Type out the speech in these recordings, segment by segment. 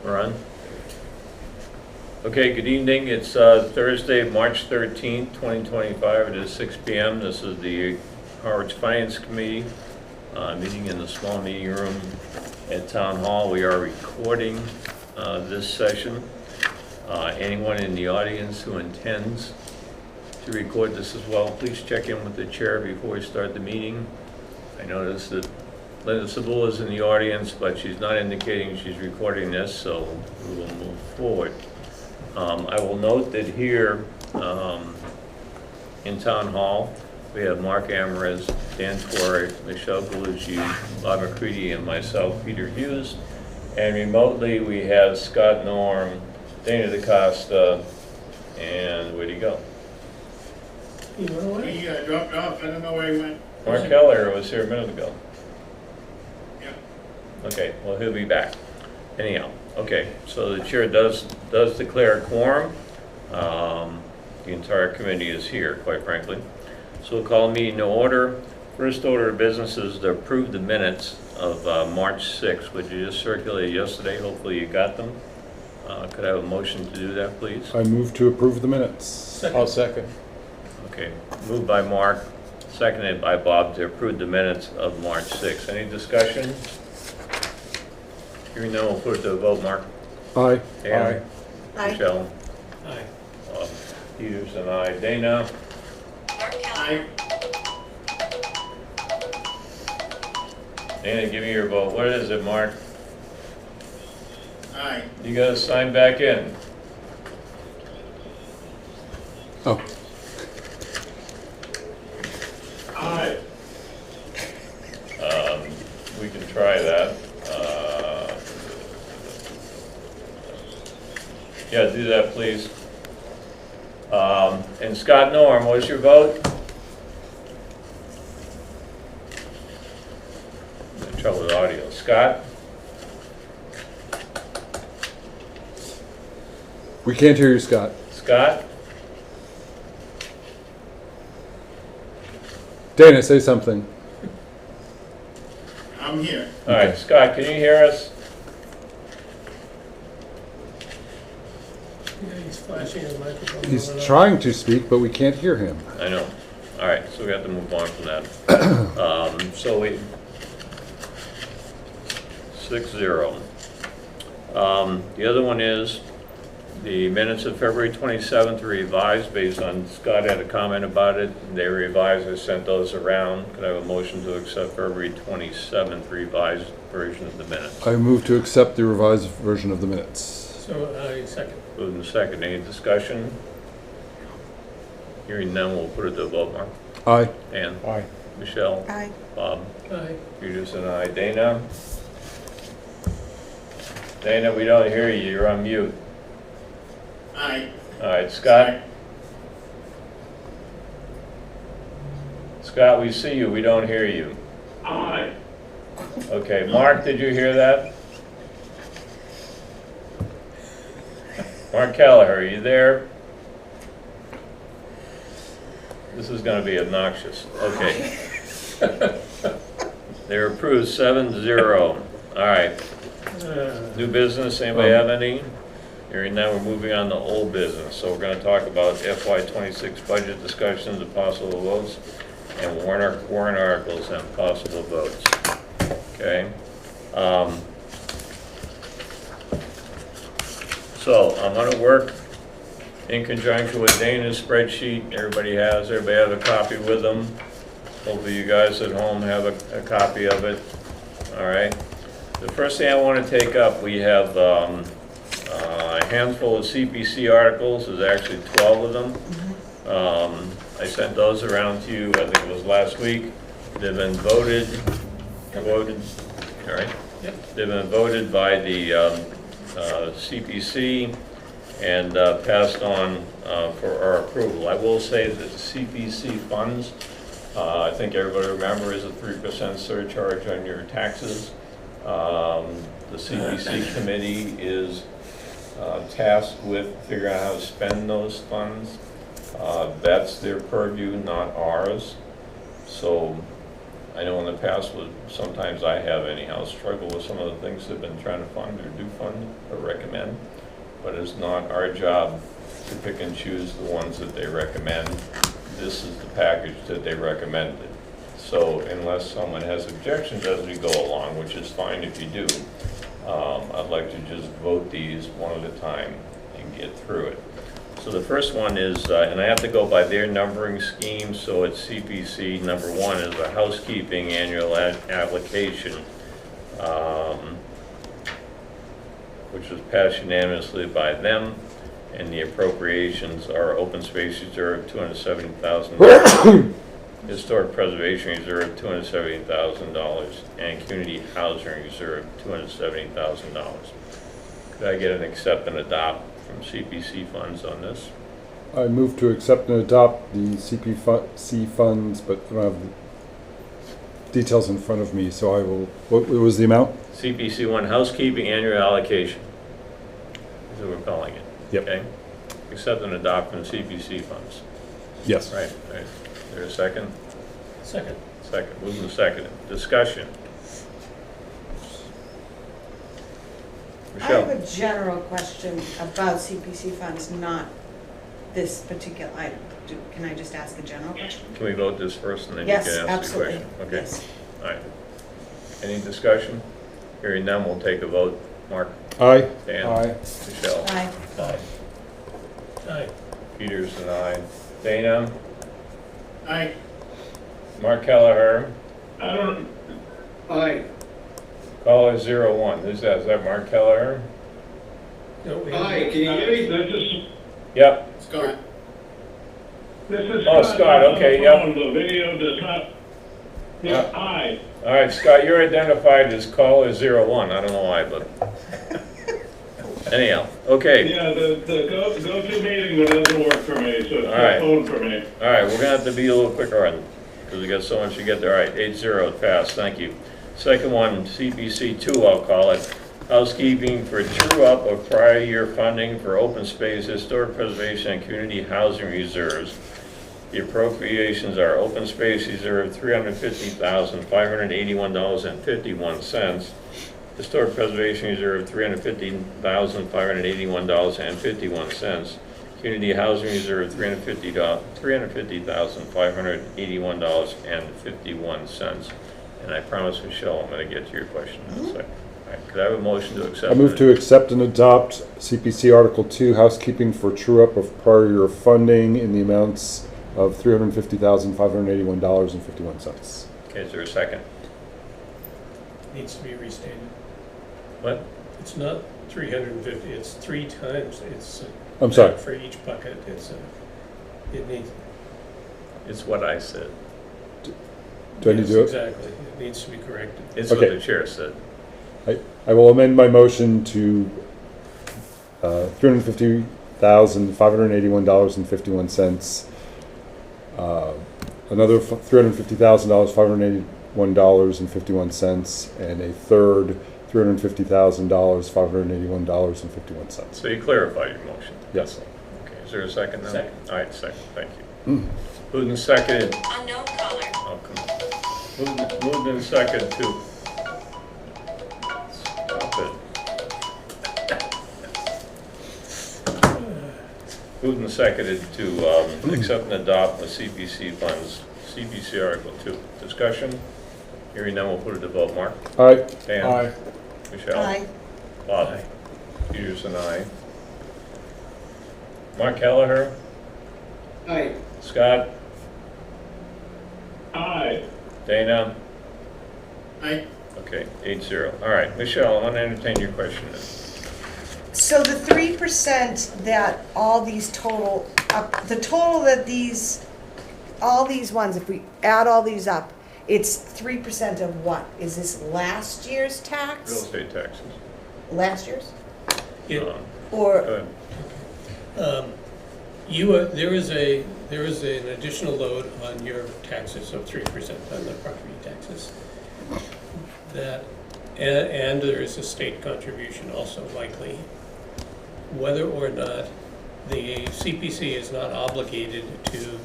We're on. Okay, good evening. It's Thursday, March 13th, 2025. It is 6 p.m. This is the Harwich Finance Committee meeting in the small meeting room at Town Hall. We are recording this session. Anyone in the audience who intends to record this as well, please check in with the chair before we start the meeting. I noticed that Linda Sabula is in the audience, but she's not indicating she's recording this, so we will move forward. I will note that here in Town Hall, we have Mark Amores, Dan Torrey, Michelle Galucci, Bob McCready, and myself, Peter Hughes. And remotely, we have Scott Norm, Dana DaCosta, and where'd he go? He dropped off. I don't know where he went. Mark Keller was here a minute ago. Yeah. Okay, well, he'll be back. Anyhow, okay, so the chair does declare a quorum. The entire committee is here, quite frankly. So we'll call the meeting to order. First order of business is to approve the minutes of March 6th, which you just circulated yesterday. Hopefully you got them. Could I have a motion to do that, please? I move to approve the minutes. Second. I'll second. Okay, moved by Mark, seconded by Bob to approve the minutes of March 6th. Any discussion? Hearing none, we'll put it to a vote. Mark? Aye. Dan? Aye. Michelle? Aye. Peters and I. Dana? Aye. Dana, give me your vote. What is it, Mark? Aye. You gotta sign back in. Oh, Aye. We can try that. Yeah, do that, please. And Scott Norm, what's your vote? I'm in trouble with audio. Scott? we can't hear you, Scott. Scott? Dana, say something. I'm here. All right, Scott, can you hear us? Yeah, he's flashing his microphone. He's trying to speak, but we can't hear him. I know. All right, so we have to move on from that. So we, 6-0. The other one is the minutes of February 27th revised based on, Scott had a comment about it. They revised, I sent those around. Could I have a motion to accept February 27th revised version of the minutes? I move to accept the revised version of the minutes. So, I second. Moved and second. Any discussion? Hearing none, we'll put it to a vote. Mark? Aye. Ann? Aye. Michelle? Aye. Bob? Aye. Peters and I. Dana? Dana, we don't hear you. You're on mute. Aye. All right, Scott? Scott, we see you. We don't hear you. Aye. Okay, Mark, did you hear that? Mark Kelleher, are you there? This is going to be obnoxious. Okay. They're approved 7-0. All right. New business, anybody have any? Hearing now, we're moving on to old business. So we're going to talk about FY26 budget discussions and possible votes, and warrant articles and possible votes. Okay. So I'm going to work in conjunction with Dana's spreadsheet. Everybody have a copy with them. Hopefully you guys at home have a copy of it. All right. The first thing I want to take up, we have a handful of CPC articles. There's actually 12 of them. I sent those around to you, I think it was last week. They've been voted, all right? Yep. They've been voted by the CPC and passed on for our approval. I will say that the CPC funds, I think everybody remembers, a 3% surcharge on your taxes. The CPC committee is tasked with figuring out how to spend those funds. That's their purview, not ours. So I know in the past, sometimes I have anyhow, struggled with some of the things they've been trying to fund or do fund or recommend, but it's not our job to pick and choose the ones that they recommend. This is the package that they recommended. So unless someone has objections as we go along, which is fine if you do, I'd like to just vote these one at a time and get through it. So the first one is, and I have to go by their numbering scheme, so it's CPC number 1 is a housekeeping annual application, which was passed unanimously by them, and the appropriations are open space reserve $270,000, historic preservation reserve $270,000, and community housing reserve $270,000. Could I get an accept and adopt from CPC funds on this? I move to accept and adopt the CPC funds, but I don't have the details in front of me, so I will, what was the amount? CPC 1 housekeeping annual allocation is what we're calling it. Yep. Okay. Accept and adopt from CPC funds. Yes. Right. Is there a second? Second. Second. Moved and seconded. Discussion. I Michelle? have a general question about CPC funds, not this particular item. Can I just ask a general question? Can we vote this first and then Yes, you can ask absolutely. the question? Okay. Yes. All right. Any discussion? Hearing none, we'll take a vote. Mark? Aye. Dan? Aye. Michelle? Aye. Aye. Aye. Peters and I. Dana? Aye. Mark Kelleher? Aye. Caller 01. Who's that? Is that Mark Kelleher? No, we Hi, can you hear me? This is Yep. Scott. Oh, Scott, okay, yep. The video does not. Yeah, hi. All right, Scott, you're identified as caller 01. I don't know why, but anyhow, okay. Yeah, the go-to meeting doesn't work for me, so it's All right. the phone for me. All right, we're gonna have to be a little quicker on, because we got so much to get there. All right, 8-0, passed, thank you. Second one, CPC 2, I'll call it. Housekeeping for true-up of prior year funding for open space, historic preservation, and community housing reserves. The appropriations are open space reserve $350,581.51. Historic preservation reserve $350,581.51. Community housing reserve $350,581.51. And I promise, Michelle, I'm going to get to your question in a second. All right, could I have a motion to accept? I move to accept and adopt CPC Article 2, housekeeping for true-up of prior year funding in the amounts of $350,581.51. Okay, is there a second? Needs to be restated. What? It's not 350, it's 3 times. It's I'm sorry. for each bucket. It needs. It's what I said. Do I need to do it? Exactly. It needs to be corrected. It's Okay. what the chair said. I will amend my motion to $350,581.51. Another $350,000, $581.51, and a third $350,000, $581.51. So you clarified your motion. Yes. Okay, is there a second now? Second. All right, second, thank you. Moved and seconded. Unknown caller. Oh, come on. Moved and seconded to. Stop it. Moved and seconded to accept and adopt the CPC funds, CPC Article 2. Discussion? Hearing none, we'll put it to vote. Mark? Aye. Dan? Michelle? Aye. Bob? Peters and I. Mark Kelleher? Hi. Scott? Hi. Dana? Aye. Okay, 8-0. All right, Michelle, I want to entertain your question. So the 3% that all these total up, the total that all these ones, if we add all these up, it's 3% of what? Is this last year's Real tax? estate taxes. Last year's? It, Go Or, ahead. there is an additional load on your taxes of 3% on the property taxes. That, and there is a state contribution also likely. Whether or not the CPC is not obligated to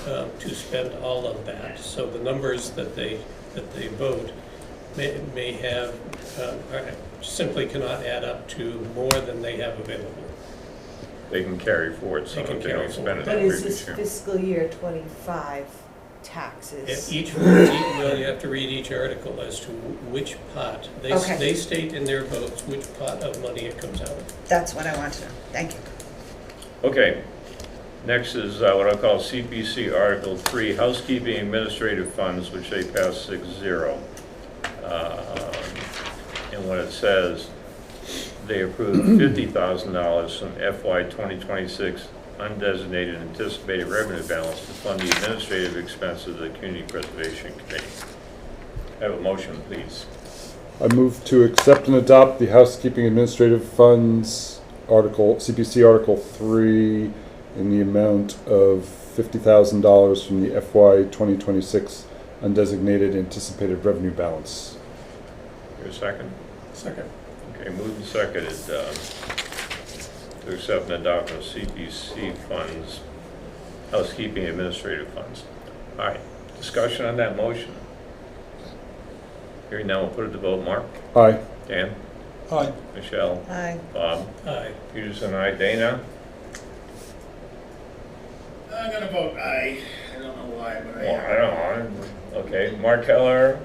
to spend all of that. So the numbers that they vote may have, simply cannot add up to more than they have available. They can carry forward, so They can if they carry don't spend it But the is previous this year. fiscal year 25 At taxes? well, you have to read each article as to which pot. Okay. They state in their votes which pot of money it comes out of. That's what I want to know. Thank you. Okay, next is what I call CPC Article 3, Housekeeping Administrative Funds, which they passed 6-0. And what it says, they approved $50,000 from FY 2026 undesignated anticipated revenue balance to fund the administrative expenses of the Community Preservation Committee. Have a motion, please. I move to accept and adopt the housekeeping administrative funds article, CPC Article 3, in the amount of $50,000 from the FY 2026 undesignated anticipated revenue balance. Your second? Second. Okay, moved and seconded to accept and adopt the CPC funds, housekeeping administrative funds. All right, discussion on that motion. Hearing now, we'll put it to vote. Mark? Aye. Dan? Aye. Michelle? Aye. Bob? Aye. Peterson, aye. Dana? I'm gonna vote aye. I don't know why, but Well, I don't know. Okay, Mark Keller?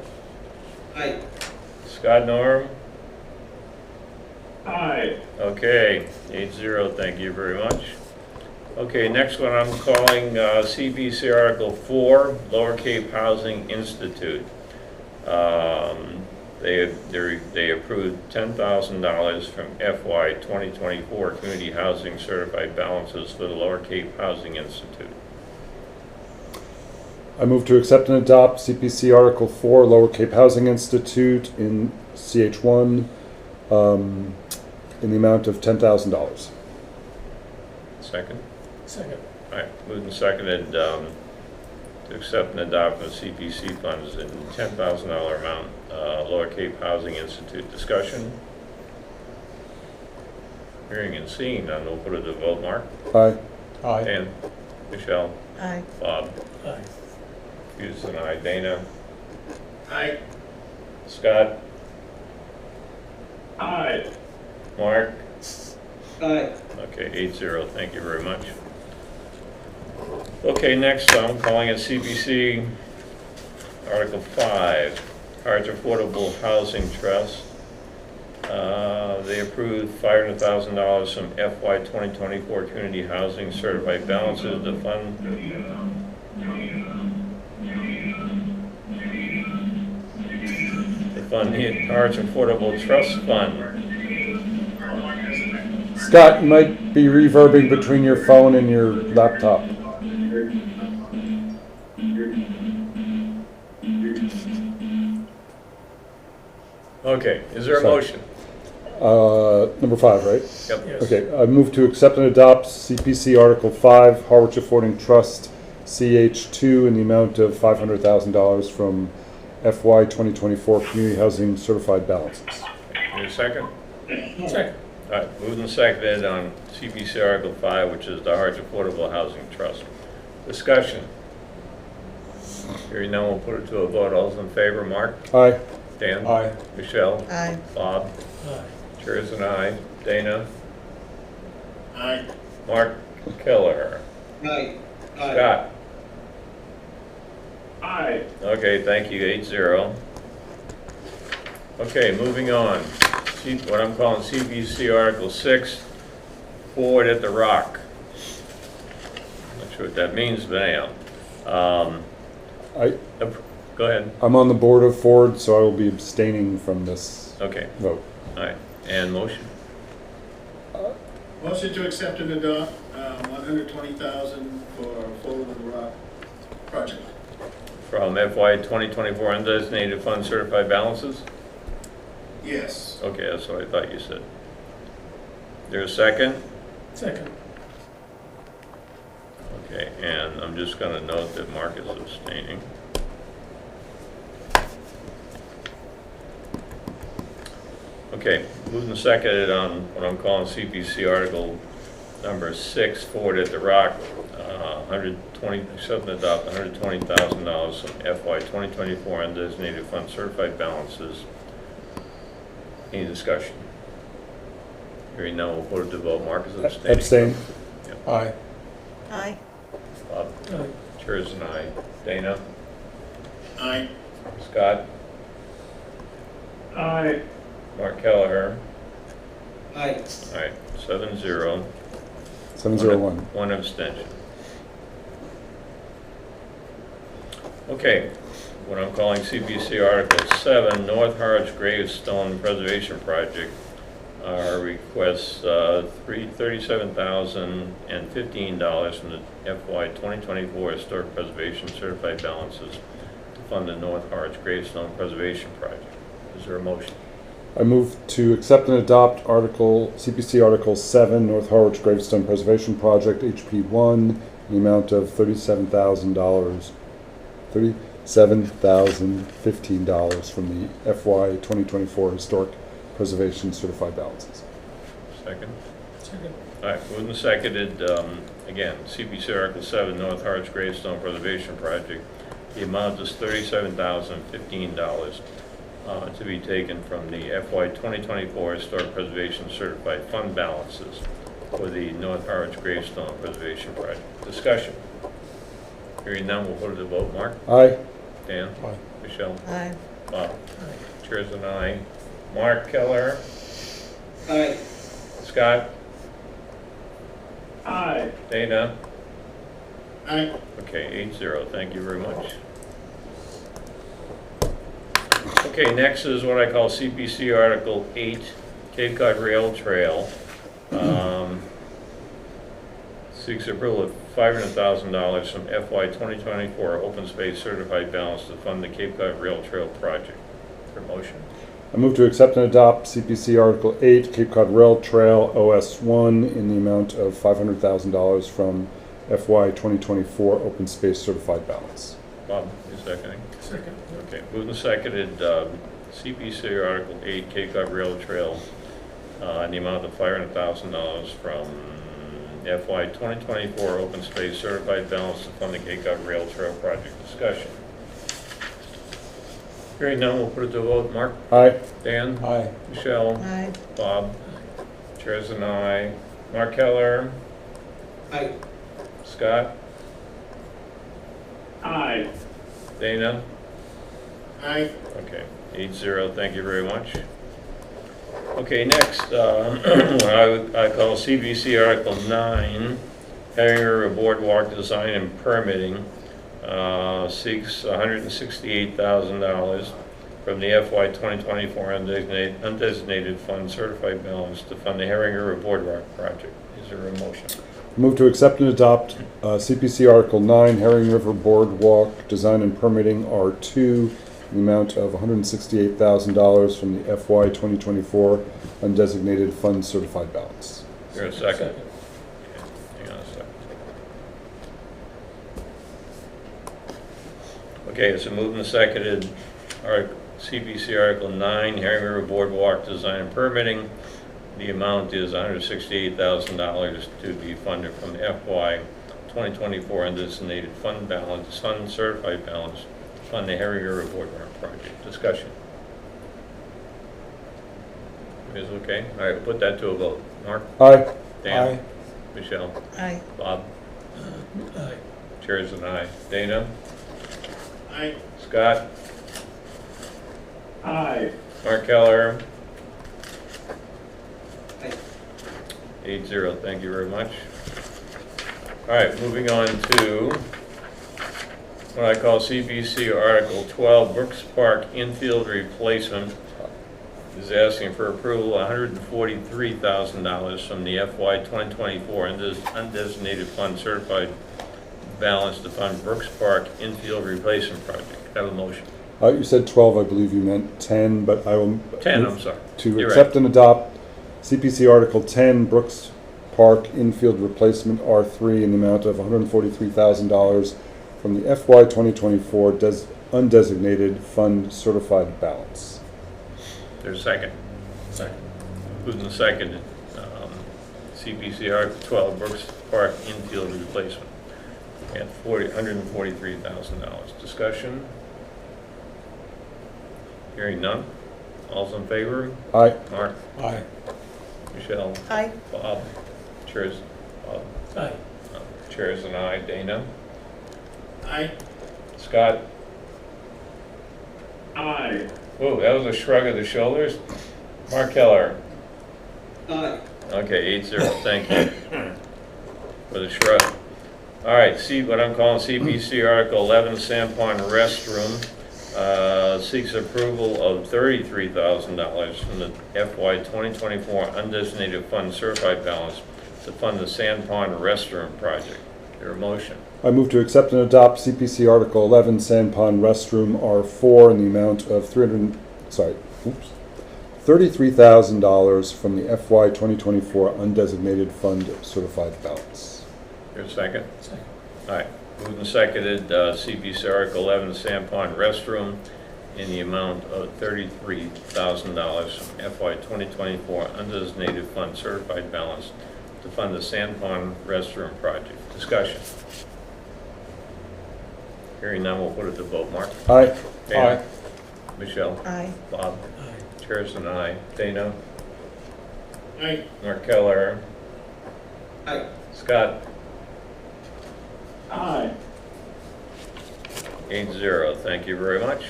Aye. Scott Norm? Aye. Okay, 8-0, thank you very much. Okay, next one I'm calling CPC Article 4, Lower Cape Housing Institute. They approved $10,000 from FY 2024 Community Housing Certified Balances for the Lower Cape Housing Institute. I move to accept and adopt CPC Article 4, Lower Cape Housing Institute in CH1, in the amount of $10,000. Second? Second. All right, moved and seconded to accept and adopt the CPC funds in $10,000 amount, Lower Cape Housing Institute. Discussion? Hearing and seeing none, we'll put it to vote. Mark? Aye. Dan? Michelle? Aye. Bob? Aye. Peterson, aye. Dana? Aye. Scott? Aye. Mark? Aye. Okay, 8-0, thank you very much. Okay, next I'm calling it CPC Article 5, Harwich Affordable Housing Trust. They approved $500,000 from FY 2024 Community Housing Certified Balances to fund the Harwich Affordable Trust Fund. Scott, you might be reverbing between your phone and your laptop. Okay, is there a Sorry. motion? Number 5, right? Yep. Yes. Okay, I move to accept and adopt CPC Article 5, Harwich Affording Trust, CH2, in the amount of $500,000 from FY 2024 Community Housing Certified Balances. Your second? Second. All right, moved and seconded on CPC Article 5, which is the Harwich Affordable Housing Trust. Discussion. Hearing none, we'll put it to a vote. All those in favor, Mark? Aye. Dan? Aye. Michelle? Aye. Bob? Aye. Chair is an aye. Dana? Aye. Mark Keller? Aye. Scott? Aye. Okay, thank you, 8-0. Okay, moving on. What I'm calling CPC Article 6, Forward at the Rock. Not sure what that means, but anyhow. Go ahead. I'm on the board of Ford, so I will be abstaining from this Okay, vote. all right. And motion? Motion to accept and adopt, $120,000 for Forward with the Rock project. From FY 2024 undesignated fund certified balances? Yes. Okay, that's what I thought you said. There's a second? Second. Okay, and I'm just gonna note that Mark is abstaining. Okay, moving seconded on what I'm calling CPC Article Number 6, Ford at the Rock, 120, accept and adopt $120,000 from FY 2024 undesignated fund certified balances. Any discussion? Hearing none, we'll put it to vote. Mark is abstaining. Abstain. Aye. Aye. Bob? Aye. Chair is an aye. Dana? Aye. Scott? Aye. Mark Kelleher? Aye. All right, 7-0. 701. One abstention. Okay, what I'm calling CPC Article 7, North Harwich Gravestone Preservation Project. Our requests $37,015 from the FY 2024 Historic Preservation Certified Balances to fund the North Harwich Gravestone Preservation Project. Is there a motion? I move to accept and adopt CPC Article 7, North Harwich Gravestone Preservation Project, HP1, in the amount of $37,015 from the FY 2024 Historic Preservation Certified Balances. Second? Second. All right, moved and seconded, again, CPC Article 7, North Harwich Gravestone Preservation Project. The amount is $37,015 to be taken from the FY 2024 Historic Preservation Certified Fund balances for the North Harwich Gravestone Preservation Project. Discussion. Hearing none, we'll put it to vote. Mark? Aye. Dan? Aye. Michelle? Aye. Bob? Chair's an aye. Mark Keller? Aye. Scott? Aye. Dana? Aye. Okay, 8-0, thank you very much. Okay, next is what I call CPC Article 8, Cape Cod Rail Trail. Seeks approval of $500,000 from FY 2024 Open Space Certified Balance to fund the Cape Cod Rail Trail project. For motion? I move to accept and adopt CPC Article 8, Cape Cod Rail Trail OS1, in the amount of $500,000 from FY 2024 Open Space Certified Balance. Bob, you seconding? Second. Okay, moved and seconded, CPC Article 8, Cape Cod Rail Trail, in the amount of $500,000 from FY 2024 Open Space Certified Balance to fund the Cape Cod Rail Trail project. Discussion. Hearing none, we'll put it to a vote. Mark? Aye. Dan? Aye. Michelle? Aye. Bob? Chair's an aye. Mark Keller? Aye. Scott? Aye. Dana? Aye. Okay, 8-0, thank you very much. Okay, next, I call CBC Article 9, Herringer Boardwalk Design and Permitting, seeks $168,000 from the FY 2024 undesignated fund certified balance to fund the Herringer Boardwalk project. Is there a motion? Move to accept and adopt CPC Article 9, Herring River Boardwalk Design and Permitting R2, in the amount of $168,000 from the FY 2024 undesignated fund certified balance. Is there a second? Second. Okay, hang on a second. Okay, it's a moved and seconded. CPC Article 9, Herring River Boardwalk Design and Permitting. The amount is $168,000 to be funded from the FY 2024 undesignated fund balance, fund certified balance, fund the Herring River Boardwalk project. Discussion. Is okay? All right, put that to a vote. Mark? Aye. Dan? Aye. Michelle? Aye. Bob? Aye. Chair's an aye. Dana? Aye. Scott? Aye. Mark Keller? Aye. 8-0, thank you very much. All right, moving on to what I call CBC Article 12, Brooks Park infield replacement. Is asking for approval $143,000 from the FY 2024 undesignated fund certified balance to fund Brooks Park infield replacement project. Have a motion. You said 12, I believe you meant 10, but I will 10, move I'm sorry. to You're accept right. and adopt CPC Article 10, Brooks Park Infield Replacement R3, in the amount of $143,000 from the FY 2024 undesignated fund certified balance. There's a second. Second. Moved and seconded. CPC Article 12, Brooks Park infield replacement at $143,000. Discussion? Hearing none. All's in favor? Aye. Mark? Aye. Michelle? Aye. Bob? Chairs? Bob? Aye. Chairs and I. Dana? Aye. Scott? Aye. Whoa, that was a shrug of the shoulders. Mark Keller? Aye. Okay, 8-0, thank you for the shrug. All right, see what I'm calling CPC Article 11, Sandpond Restroom, seeks approval of $33,000 from the FY 2024 undesignated fund certified balance to fund the Sandpond Restroom project. Your motion. I move to accept and adopt CPC Article 11, Sandpond Restroom R4 in the amount of $33,000 from the FY 2024 undesignated fund certified balance. Your second? Second. All right, moved and seconded, CPC Article 11, Sandpond Restroom, in the amount of $33,000 from FY 2024 undesignated fund certified balance to fund the Sandpond Restroom project. Discussion. Hearing none, we'll put it to vote. Mark? Aye. Dana? Michelle? Aye. Bob? Aye. Chairs and I. Dana? Aye. Mark Keller? Aye. Scott? Aye. 8-0, thank you very much.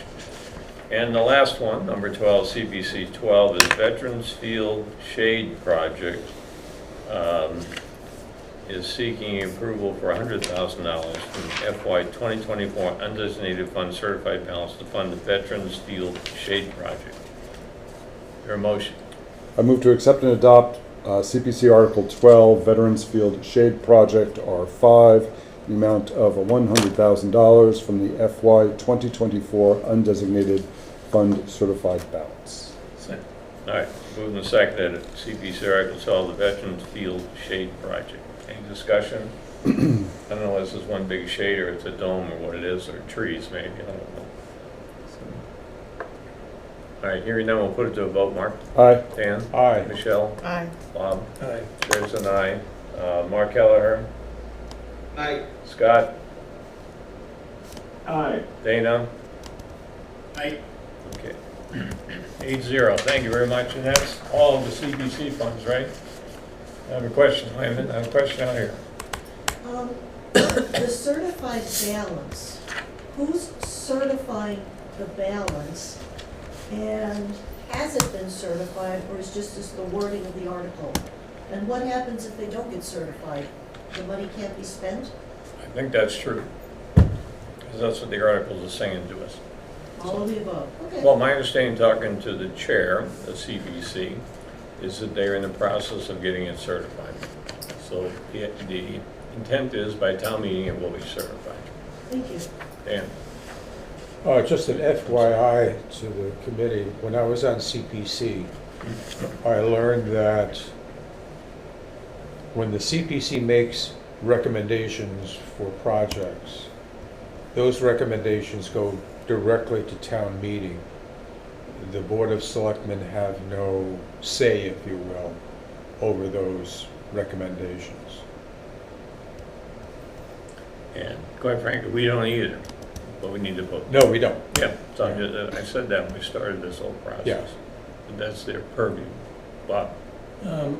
And the last one, number 12, CPC 12, is Veterans Field Shade Project, is seeking approval for $100,000 from FY 2024 undesignated fund certified balance to fund the Veterans Field Shade Project. Your motion. I move to accept and adopt CPC Article 12, Veterans Field Shade Project R5, the amount of $100,000 from the FY 2024 undesignated fund certified balance. Second. All right, moved and seconded, CPC Article 12, the Veterans Field Shade Project. Any discussion? I don't know if this is one big shade or it's a dome or what it is, or trees maybe, I don't know. All right, hearing none, we'll put it to a vote. Mark? Aye. Dan? Aye. Michelle? Aye. Bob? Aye. Chairs and I. Mark Kelleher? Aye. Scott? Aye. Dana? Aye. Okay. 8-0, thank you very much, and that's all of the CBC funds, right? I have a question, wait a minute, I have a question out here. The certified balance, who's certifying the balance? And has it been certified, or is just as the wording of the article? And what happens if they don't get certified? The money can't be spent? I think that's true, because that's what the article is saying to us. All of the above, okay. Well, my understanding, talking to the chair of CBC, is that they're in the process of getting it certified. So the intent is by town meeting it will be certified. Thank you. Dan? Just an FYI to the committee, when I was on CPC, I learned that when the CPC makes recommendations for projects, those recommendations go directly to town meeting. The Board of Selectmen have no say, if you will, over those recommendations. And quite frankly, we don't either, but we need to vote. No, we don't. Yeah, so I said that when we started this whole process. Yeah. But that's their purview. Bob? I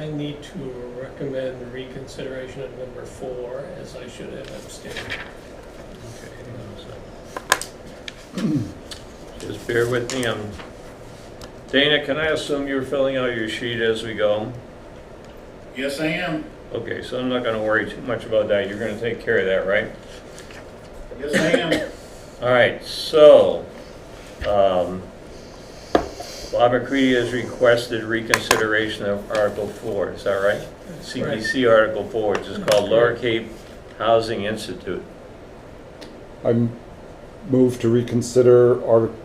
need to recommend reconsideration of number 4, as I should have abstained. Okay, hang on a second. Just bear with me. Dana, can I assume you're filling out your sheet as we go? Yes, I am. Okay, so I'm not going to worry too much about that. You're going to take care of that, right? Yes, I am. All right, so Bob McCready has requested reconsideration of Article 4. Is that right? That's CPC Article 4, which is called Lower Cape Housing Institute. I move to reconsider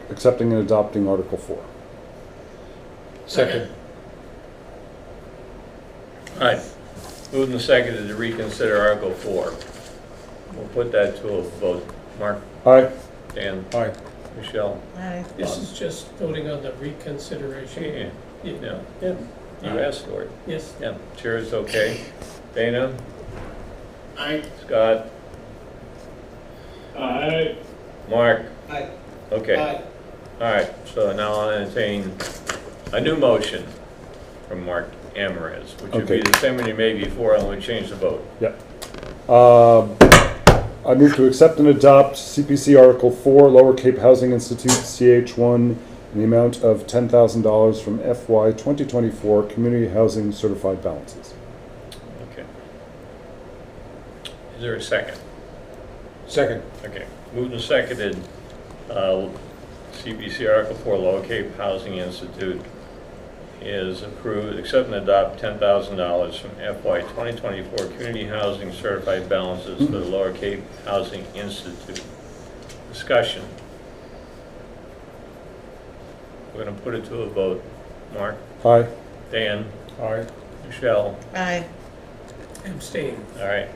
accepting and adopting Article 4. Second. All right, moved and seconded to reconsider Article 4. We'll put that to a vote. Mark? Aye. Dan? Aye. Michelle? Aye. This is just voting on the reconsideration. Yeah. Yeah. Yeah. You Aye. asked for it. Yes. Yeah, chair is okay. Dana, Aye. Scott, Aye. Mark? Aye. Okay. All right, so now I'll entertain a new motion from Mark Amores, which would be Okay. the same one you made before, and we change the vote. I move to accept and adopt CPC Article 4, Lower Cape Housing Institute, CH1, in the amount of $10,000 from FY 2024 Community Housing Certified Balances. Okay. Is there a second? Second. Okay, moved and seconded, CPC Article 4, Lower Cape Housing Institute is approved, accept and adopt $10,000 from FY 2024 Community Housing Certified Balances for the Lower Cape Housing Institute. Discussion. We're gonna put it to a vote. Mark, Aye. Dan, Aye. Michelle, Aye. Abstain. all right.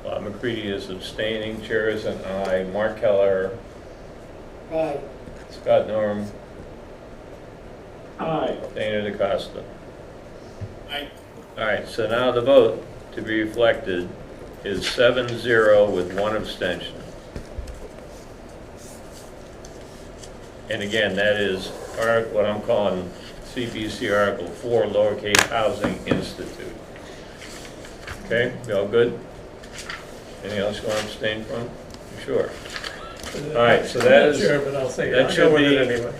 Bob McCready is abstaining, chair is an aye. Mark Keller, Aye. Scott Norm, Aye. Dana DeCosta. Aye. All right, so now the vote to be reflected is 7-0 with one abstention. And again, that is what I'm calling CPC Article 4, Lower Cape Housing Institute. Okay, we all good? Anything else you want to abstain from? You sure? All right, so that is- Sure, but I'll say, that I'll should go with be- it anyway.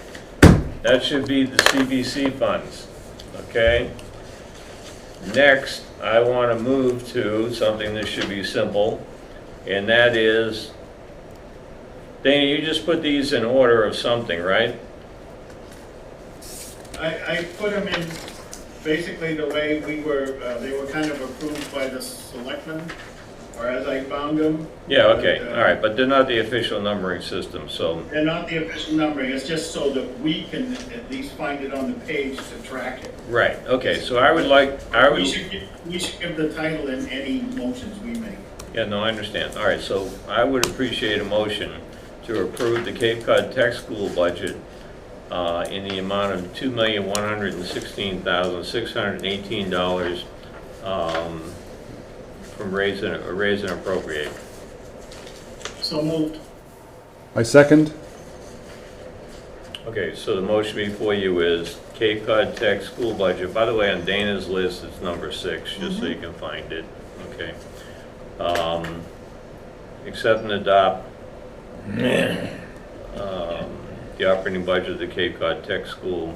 That should be the CBC funds, okay? Next, I want to move to something that should be simple, and that is, Dana, you just put these in order of something, right? I put them in basically the way they were kind of approved by the selectmen, or as I found them. Yeah, okay, But, all right, but they're not the official numbering system, so, They're not the official numbering, it's just so that we can at least find it on the page to track it. right, okay, so I would, We should give the title in any motions we make. yeah, no, I understand. All right, so I would appreciate a motion to approve the Cape Cod Tech School budget in the amount of $2,116,618 from raise and appropriate. So moved. I second. Okay, so the motion before you is Cape Cod Tech School budget. By the way, on Dana's list, it's number 6, just so you can find it, okay? Accept and adopt the operating budget of the Cape Cod Tech School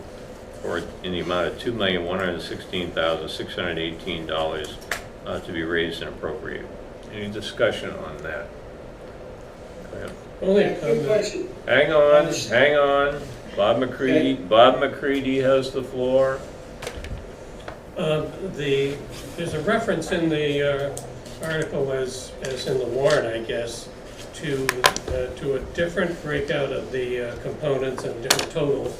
in the amount of $2,116,618 to be raised and appropriated. Any discussion on that? Go ahead. Only a comment. Hang on. Bob McCready has the floor. There's a reference in the article as in the warrant, I guess, to a different breakout of the components and different total.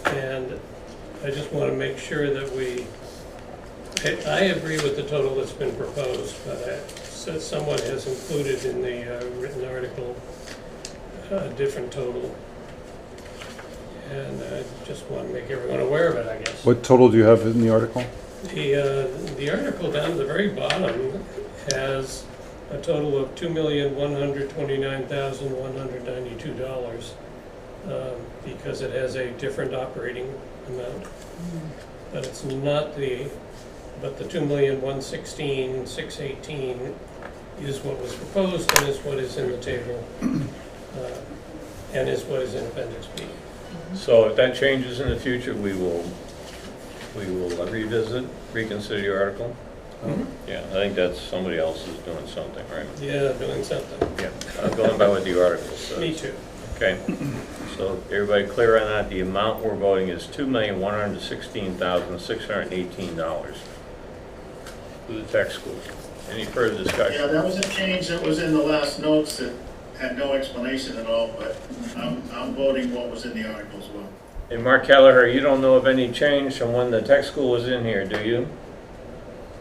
And I just want to make sure that I agree with the total that's been proposed, but someone has included in the written article a different total. And I just want to make everyone aware of it, I guess. What total do you have in the article? The article down at the very bottom has a total of $2,129,192, because it has a different operating amount. But it's not but the $2,116,618 is what was proposed and is what is in the table, and is what is in Appendix B. So if that changes in the future, we will reconsider your article? Yeah, I think that's somebody else is doing something, right? Yeah, doing something. Yeah, I'm going by what the article says. Me too. Okay, so everybody clear on that? The amount we're voting is $2,116,618 for the tech school. Any further Yeah, discussion? that was a change that was in the last notes that had no explanation at all, but I'm voting what was in the article as well. And Mark Kelleher, you don't know of any change from when the tech school was in here, do you?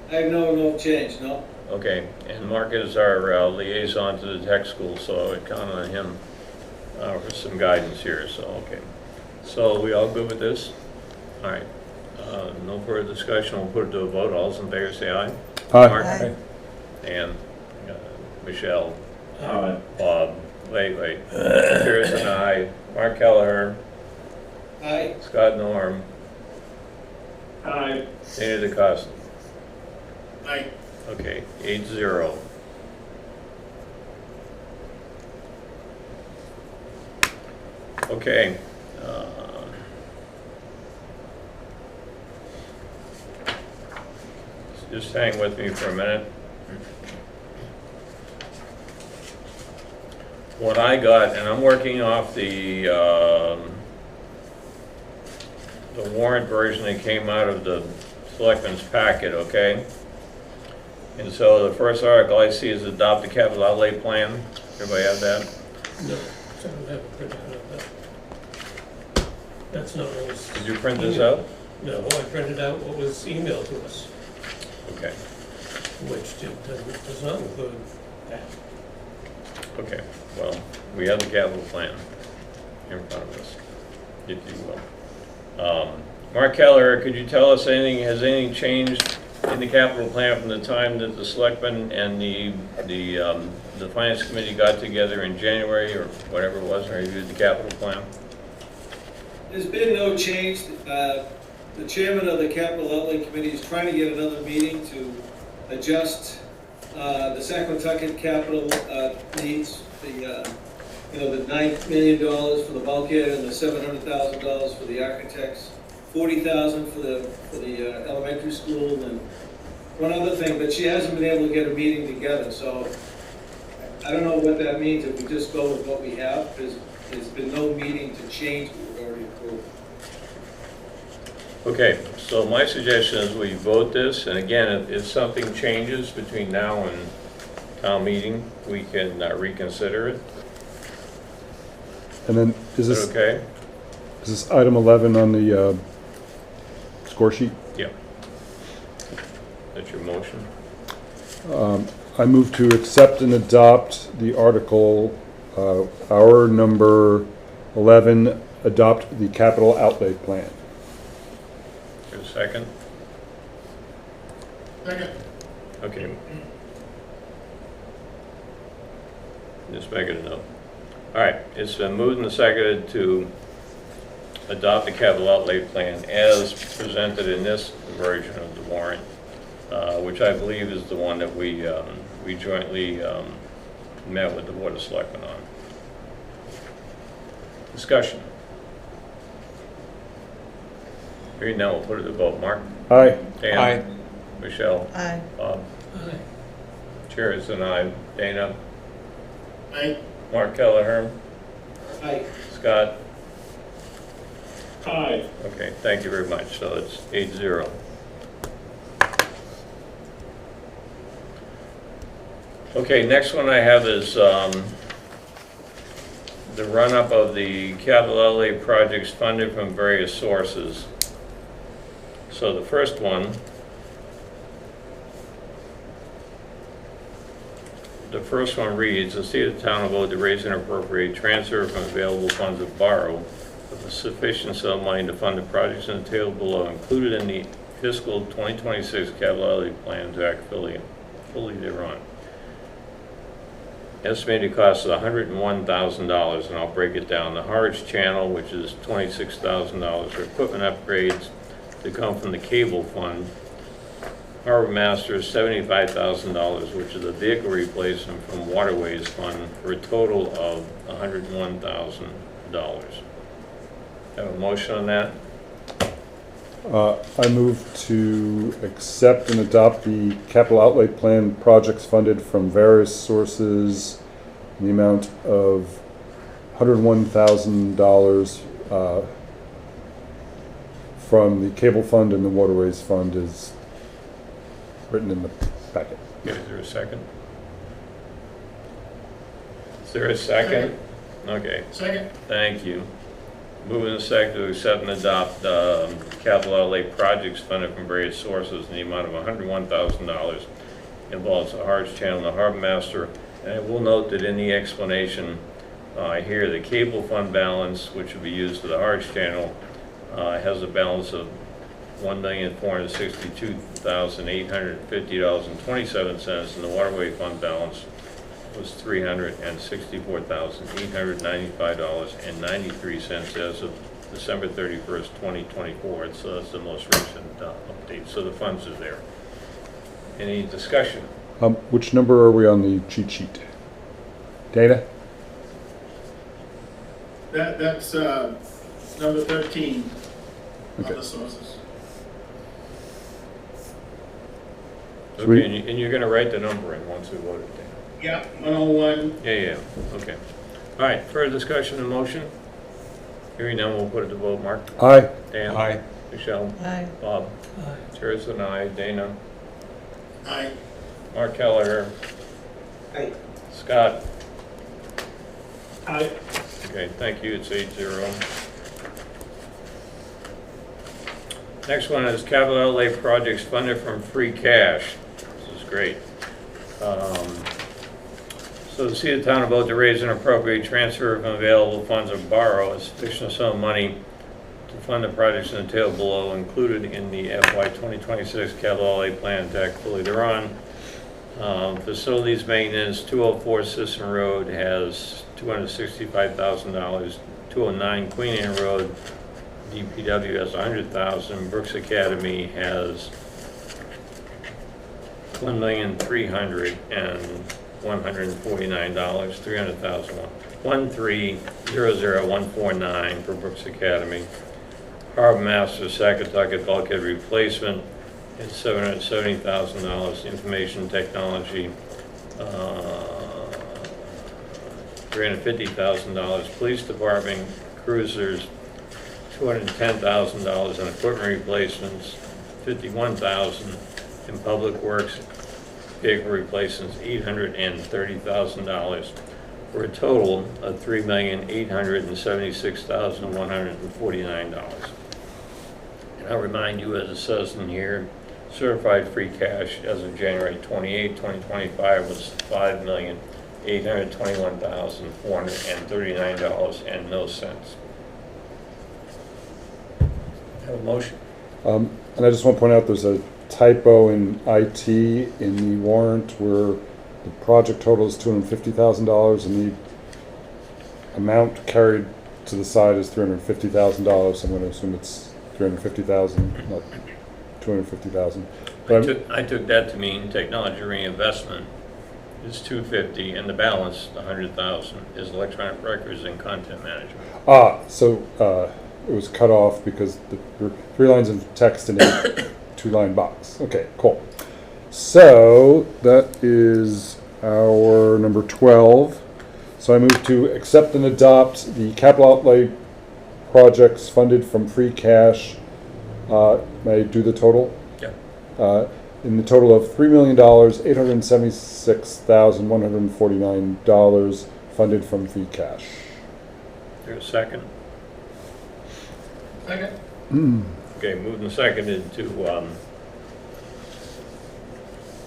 I have no change, no. Okay, and Mark is our liaison to the tech school, so I would count on him for some guidance here, so, okay. So we all good with this? All right. No further discussion, we'll put it to a vote. All those in favor say aye. Aye. Mark? Aye. Dan? Michelle? Aye. Bob? Wait. Pierce and I. Mark Kelleher? Aye. Scott Norm? Aye. Dana DeCosta? Aye. Okay, 8-0. Okay. Just hang with me for a minute. What I got, and I'm working off the warrant version that came out of the selectmen's packet, okay? And so the first article I see is adopt the capital outlay plan. Everybody have that? No, so I don't have a printout of that. That's not what was. Did you print this out? No, I printed out what was emailed to us, Okay, which does not include that. okay. Well, we have the capital plan in front of us, if you will. Mark Keller, could you tell us anything, has anything changed in the capital plan from the time that the selectmen and the finance committee got together in January or whatever it was and reviewed the capital plan? There's been no change. The chairman of the capital outlay committee is trying to get another meeting to adjust the Saquatucket capital needs, the $9 million for the bulkhead and the $700,000 for the architects, $40,000 for the elementary school, and one other thing, but she hasn't been able to get a meeting together, so I don't know what that means if we just go with what we have, because there's been no meeting to change what we've already approved. Okay, so my suggestion is we vote this, and again, if something changes between now and town meeting, we can reconsider it. And then is Is that this, okay? is this item 11 on the score sheet? Yeah. That's your motion? I move to accept and adopt the article, our number 11, adopt the capital outlay plan. For a second? Second. Okay. Just make it a note. All right, it's been moved and seconded to adopt the capital outlay plan as presented in this version of the warrant, which I believe is the one that we jointly met with the Board of Selectmen on. Discussion. Hearing none, we'll put it to vote. Mark? Aye. Dan? Aye. Michelle? Aye. Bob? Aye. Chair is an aye. Dana? Aye. Mark Kelleher? Aye. Scott? Aye. Okay, thank you very much. So it's 8-0. Okay, next one I have is the run-up of the capital outlay projects funded from various sources. So the first one, reads, the state of the town will vote to raise and appropriate transfer from available funds of borrow with a sufficient sum of money to fund the projects in the table below included in the fiscal 2026 capital outlay plan to act fully thereon. Estimated cost is $101,000, and I'll break it down. The Harwich Channel, which is $26,000 for equipment upgrades to come from the cable fund. Harbor Master is $75,000, which is a vehicle replacement from Waterways Fund, for a total of $101,000. Have a motion on that? I move to accept and adopt the capital outlay plan projects funded from various sources in the amount of $101,000 from the cable fund and the waterways fund is written in the packet. Okay, is there a second? Is there a second? Okay, Second. thank you. Moving the second to accept and adopt capital outlay projects funded from various sources in the amount of $101,000. Involves the Harwich Channel and the Harbor Master. And I will note that in the explanation here, the cable fund balance, which will be used for the Harwich Channel, has a balance of $1,462,850.27, and the waterway fund balance was $364,895.93 as of December 31st, 2024. So that's the most recent update. So the funds are there. Any discussion? Which number are we on the cheat sheet? Dana? That's number 13 on Okay. the sources. So we- Okay, and you're going to write the number in once we vote it down. Yeah, 101. Yeah, okay. All right, further discussion and motion? Hearing none, we'll put it to vote. Mark? Aye. Dan? Aye. Michelle? Aye. Bob? Aye. Chair's an aye. Dana? Aye. Mark Kelleher? Aye. Scott? Aye. Okay, thank you, it's 8-0. Next one is capital outlay projects funded from free cash. This is great. So to see the town about to raise and appropriate transfer of available funds or borrow a sufficient sum of money to fund the projects in the table below included in the FY 2026 capital outlay plan deck fully thereon. Facilities maintenance, 204 Sisson Road has $265,000. 209 Queen Anne Road, DPW has $100,000. Brooks Academy has $1,300,149. $300,000. 1300149 for Brooks Academy. Harbor Master Sackatucket bulkhead replacement is $770,000. Information technology, $350,000. Police Department cruisers, $210,000 in equipment replacements, $51,000 in Public Works vehicle replacements, $830,000 for a total of $3,876,149. And I'll remind you, as it says in here, certified free cash as of January 28, 2025 was $5,821,439.00. Have a motion? And I just want to point out there's a typo in IT in the warrant where the project total is $250,000 and the amount carried to the side is $350,000. I'm going to assume it's $350,000, not $250,000. I took that to mean technology reinvestment is $250,000 and the balance, the $100,000, is electronic records and content management. So it was cut off because there were 3 lines of text in a 2-line box. Okay, cool. So that is our number 12. So I move to accept and adopt the capital outlay projects funded from free cash. May I do the total? Yeah. In the total of $3,876,149 funded from free cash. There's a second. Second. Okay, moved and seconded to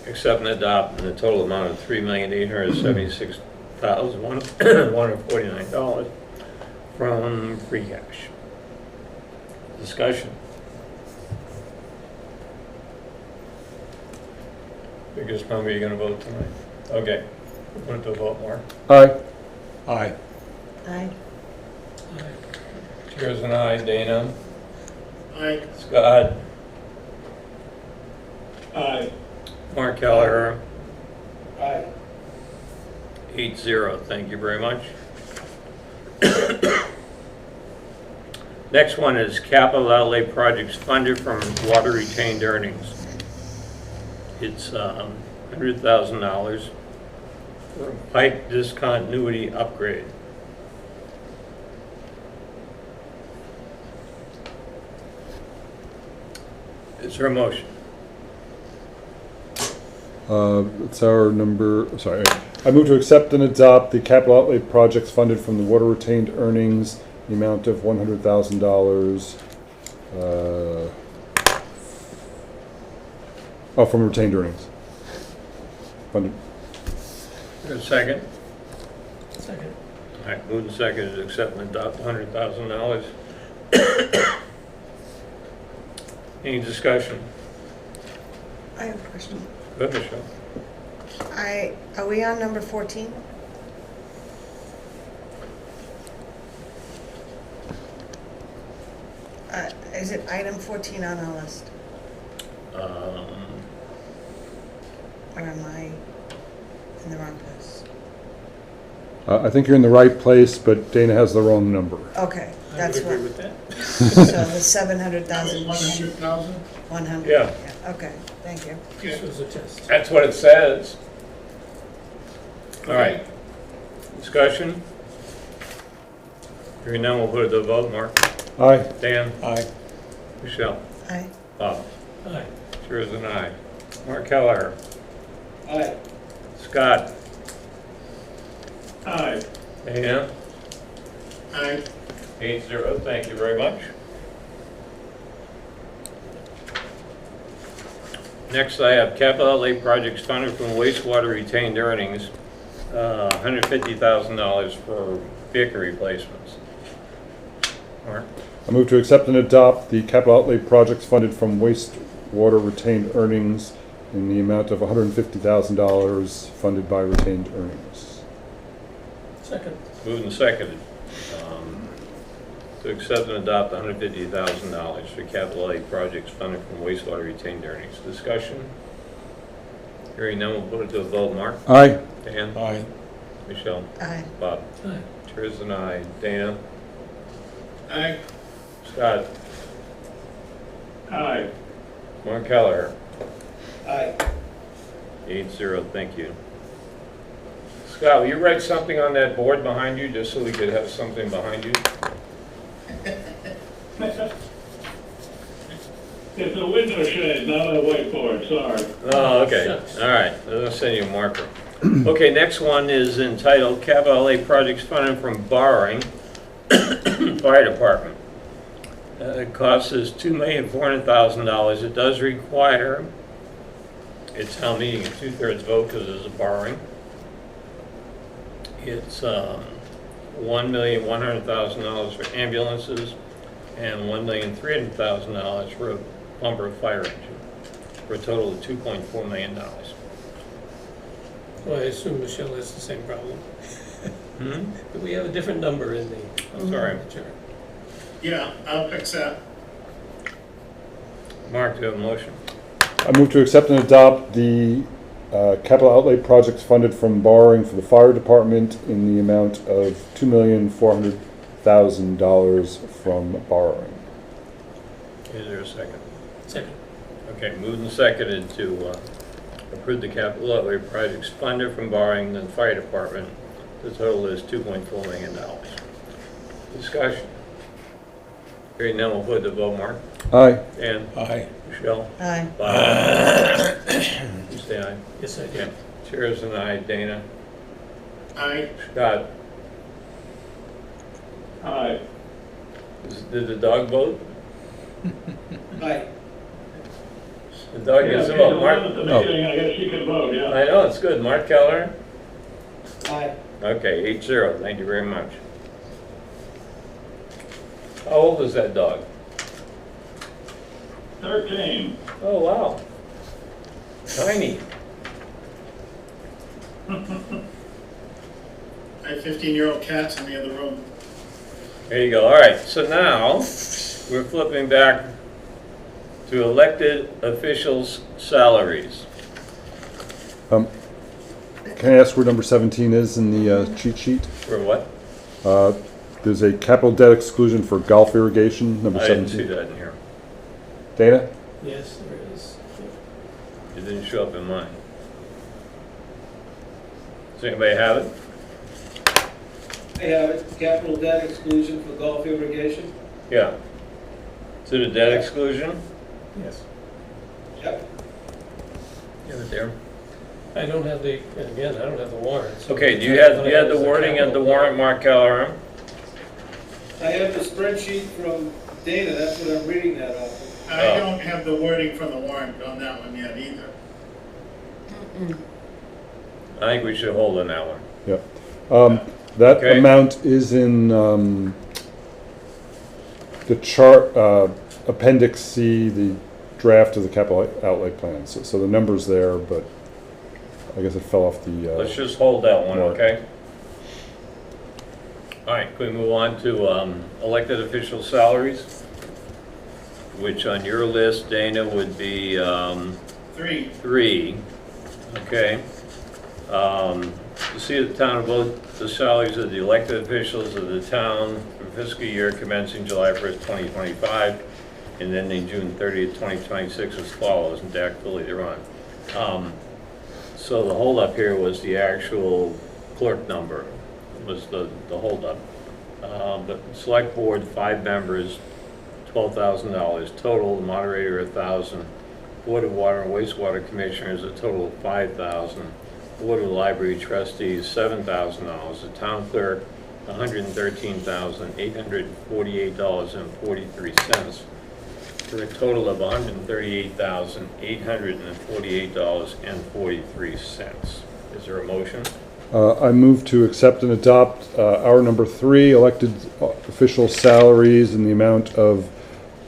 accept and adopt in the total amount of $3,876,149 from free cash. Discussion. Biggest number you're gonna vote tonight? Okay, put it to a vote, Mark. Aye. Aye. Aye. Chair's an aye. Dana? Aye. Scott? Aye. Mark Kelleher? Aye. 8-0, thank you very much. Next one is capital outlay projects funded from water retained earnings. It's $100,000 for a pipe discontinuity upgrade. Is there a motion? It's our number, sorry. I move to accept and adopt the capital outlay projects funded from the water retained earnings, the amount of $100,000. From retained earnings. Funded. Is there a second? Second. All right, moved and seconded to accept and adopt $100,000. Any discussion? I have a question. Go ahead, Michelle. Are we on number 14? Is it item 14 on our list? Or am I in the wrong place? I think you're in the right place, but Dana has the wrong number. Okay, I that's would what, agree with that. so the 700,000. 100,000? 100? Yeah. Okay, thank you. This was a test. That's what it says. All right. Discussion? Hearing none, we'll put it to the vote. Mark? Aye. Dan? Aye. Michelle? Aye. Bob? Aye. Sure is an aye. Mark Kelleher? Aye. Scott? Aye. Dan? Aye. 8-0, thank you very much. Next, I have capital outlay projects funded from wastewater retained earnings, $150,000 for vehicle replacements. Mark? I move to accept and adopt the capital outlay projects funded from wastewater retained earnings in the amount of $150,000 funded by retained earnings. Second. Moved and seconded. To accept and adopt $150,000 for capital outlay projects funded from wastewater retained earnings. Discussion? Hearing none, we'll put it to a vote. Mark? Aye. Dan? Aye. Michelle? Aye. Bob? Aye. Chair is an aye. Dana? Aye. Scott? Aye. Mark Kelleher? Aye. 8-0, thank you. Scott, will you write something on that board behind you, just so we could have something behind you? It's a window shade, not a whiteboard, sorry. Oh, okay, Shucks. all right, I'll send you a marker. Okay, next one is entitled Capital Outlay Projects Funded from Borrowing, Fire Department. It cost us $2,400,000. It does require, it's town meeting, a 2/3 vote because it's a borrowing. It's $1,100,000 for ambulances and $1,300,000 for a bumper fire engine, for a total of $2.4 million. Well, I assume Michelle has the same problem. Hmm? But we have a different number in the. I'm sorry. chart. Yeah, I'll fix that. Mark, do you have a motion? I move to accept and adopt the capital outlay projects funded from borrowing for the fire department in the amount of $2,400,000 from borrowing. Is there a second? Second. Okay, moved and seconded to approve the capital outlay projects funded from borrowing the fire department. The total is $2.4 million. Discussion. Hearing none, we'll put the vote. Mark? Aye. Dan? Aye. Michelle? Aye. Bob? You say aye? Yes, I Yeah. did. Chair is an aye. Dana? Aye. Scott? Aye. Did the dog vote? Aye. The dog Yeah, is she's vote. the Mark? one at the meeting, I guess she could vote, yeah. I know, it's good. Mark Keller? Aye. Okay, 8-0. Thank you very much. How old is that dog? 13. Oh, wow. Tiny. I have 15-year-old cats in the other room. There you go. All right, so now we're flipping back to elected officials' salaries. Can I ask where number 17 is in the cheat sheet? For what? There's a capital debt exclusion for golf irrigation, number I didn't see 17. that in here. Dana? Yes, there is. It didn't show up in mine. Does anybody have it? I have it, capital debt exclusion for golf irrigation. Yeah. Is it a debt exclusion? Yes. Yep. You have it there. I don't have the, and again, I don't have the warrant. so- Okay, do you have the wording of the warrant, Mark Keller? I have the spreadsheet from Dana, that's what I'm reading that off of. I Oh. don't have the wording from the warrant on that one yet either. I think we should hold on that one. Yep. That Okay. amount is in the chart, Appendix C, the draft of the capital outlay plan. So the number's there, but I guess it fell off the. Let's just hold that one, warrant. okay? All right, can we move on to elected official salaries? Which on your list, Dana, would be 3, okay? To see the town vote the salaries of the elected officials of the town for fiscal year commencing July 1st, 2025, and ending June 30th, 2026 as follows, and Dak fully thereon. So the holdup here was the actual clerk number, was the holdup. But select board, 5 members, $12,000 total, the moderator $1,000, Board of Water and Wastewater Commissioners a total of $5,000, Board of Library Trustees $7,000, the town clerk $113,848.43, for a total of $138,848.43. Is there a motion? I move to accept and adopt our number 3 elected official salaries in the amount of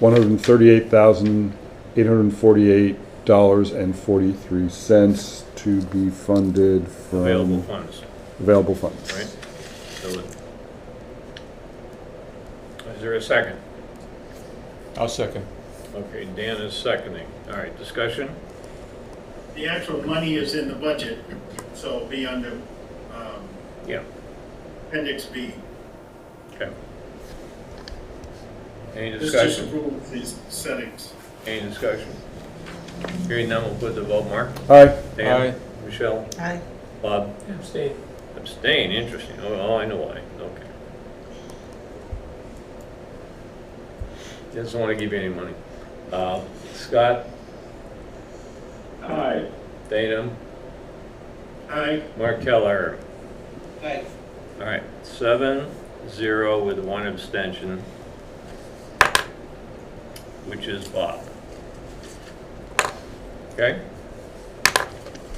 $138,848.43 to be funded from Available funds, available funds. right? So, is there a second? I'll second. Okay, Dan is seconding. All right, discussion? The actual money is in the budget, so it'll be under Yeah, Appendix B. okay. Any This just discussion? approves these settings. Any discussion? Hearing none, we'll put the vote. Mark? Aye. Dan? Aye. Michelle? Aye. Bob? Abstain. Abstain, interesting. Oh, I know why. Okay. Doesn't want to give you any money. Scott? Aye. Dana? Aye. Mark Keller? Aye. All right, 7-0 with 1 abstention, which is Bob. Okay?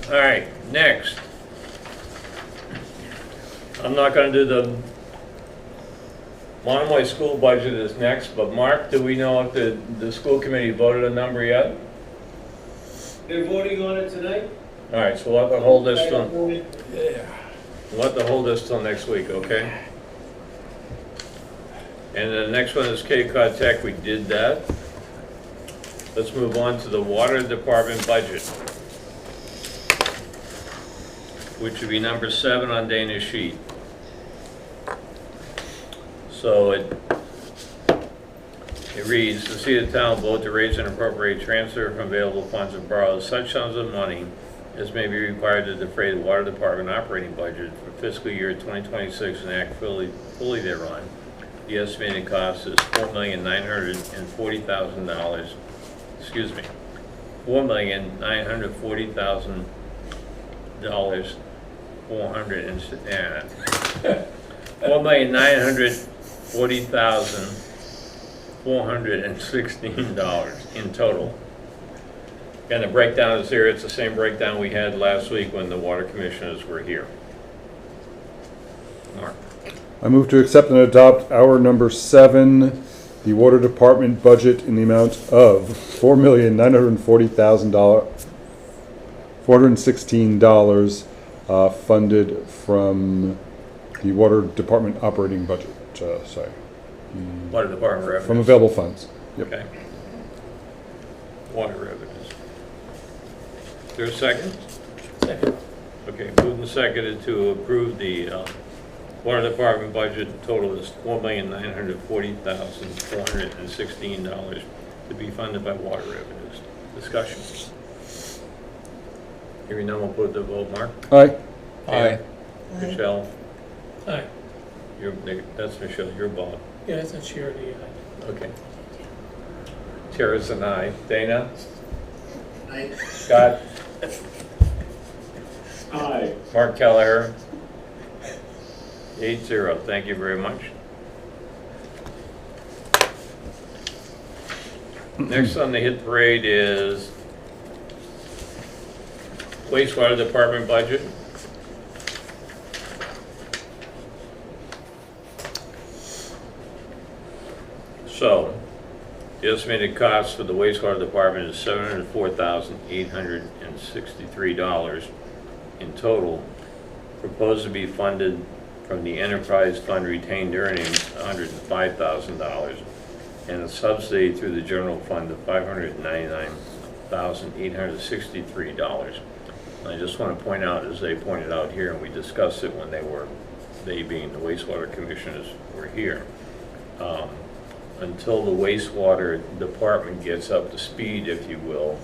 All right, next. I'm not gonna do the Monomoy school budget is next, but Mark, do we know if the school committee voted a number yet? They're voting on it tonight? All right, so we'll have to hold this till, we'll have to hold this till next week, okay? And the next one is Cape Cod Tech, we did that. Let's move on to the water department budget, which would be number 7 on Dana's sheet. So it reads, to see the town vote to raise and appropriate transfer from available funds and borrow such sums of money as may be required to defray the water department operating budget for fiscal year 2026 and act fully thereon. The estimated cost is $4,940,000, excuse me, $4,940,000, $4,940,416 in total. And the breakdown is here. It's the same breakdown we had last week when the water commissioners were here. Mark? I move to accept and adopt our number 7, the water department budget in the amount of $4,940,416 funded from the water department operating budget. Water department revenues. From available funds. Yep. Okay. Water revenues. Is there a second? Second. Okay, moved and seconded to approve the water department budget. Total is $4,940,416 to be funded by water revenues. Discussion. Hearing none, we'll put the vote. Mark? Aye. Aye. Michelle? Aye. That's Michelle, you're Bob. Yeah, I thought she already, Okay. Tara's an aye. Dana? Aye. Scott? Aye. Mark Kelleher? 8-0. Thank you very much. Next on the hit parade is wastewater department budget. So, The estimated cost for the wastewater department is $704,863 in total. Proposed to be funded from the enterprise fund retained earnings, $105,000, and a subsidy through the general fund of $599,863. I just want to point out, as they pointed out here, and we discussed it when they being the wastewater commissioners were here, until the wastewater department gets up to speed, if you will,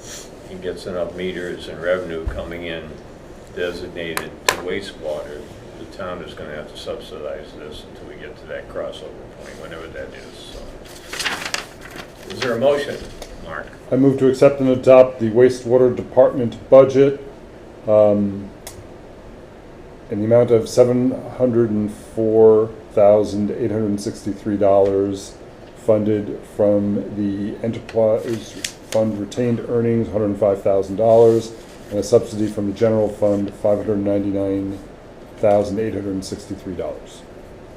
and gets enough meters and revenue coming in designated to wastewater, the town is going to have to subsidize this until we get to that crossover point, whenever that is. So, is there a motion, Mark? I move to accept and adopt the wastewater department budget in the amount of $704,863 funded from the enterprise fund retained earnings, $105,000, and a subsidy from the general fund, $599,863.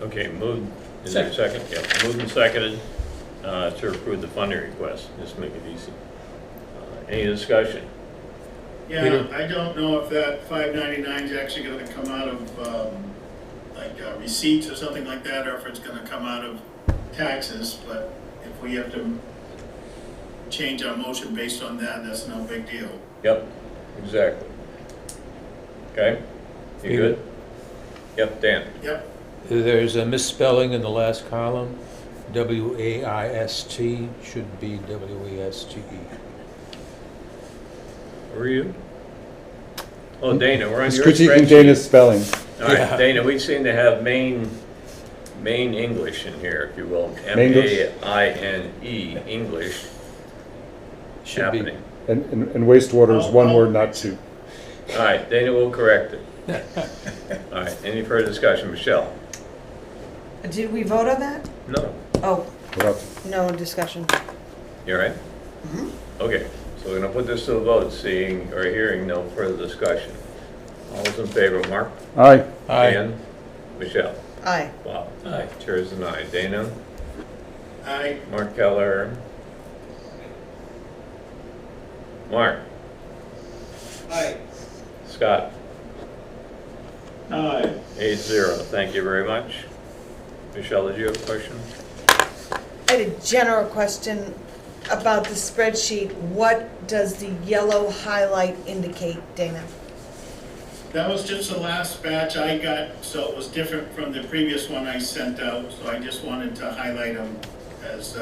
Okay, moved. Is there a second? Yeah, moved and seconded to approve the funding request. Just make it easy. Any discussion? Yeah, I don't know if that 599 is actually gonna come out of, receipts or something like that, or if it's gonna come out of taxes, but if we have to change our motion based on that, that's no big deal. Yep, exactly. Okay, you good? Yep, Dan. Yep, There's a misspelling in the last column. W-A-I-S-T should be W-A-S-T-E. Where are you? Oh, Dana, we're on He's your critiquing spreadsheet. Dana's spelling. All right, Yeah. Dana, we seem to have Maine English in here, if you will. Mainglish? M-A-I-N-E, English Should be. happening. And wastewater is one word, not two. All right, Dana will correct it. All right, any further discussion? Michelle? Did we vote on that? No. Oh, Without- no discussion. You all right? Okay, so we're gonna put this to a vote, seeing or hearing no further discussion. All those in favor, Mark? Aye. Dan? Michelle? Aye. Bob? Aye. Chair is an aye. Dana? I, Mark Keller? Mark? Aye. Scott? Aye. 8-0. Thank you very much. Michelle, did you have a question? I had a general question about the spreadsheet. What does the yellow highlight indicate, Dana? that was just the last batch I got, so it was different from the previous one I sent out, so I just wanted to highlight them as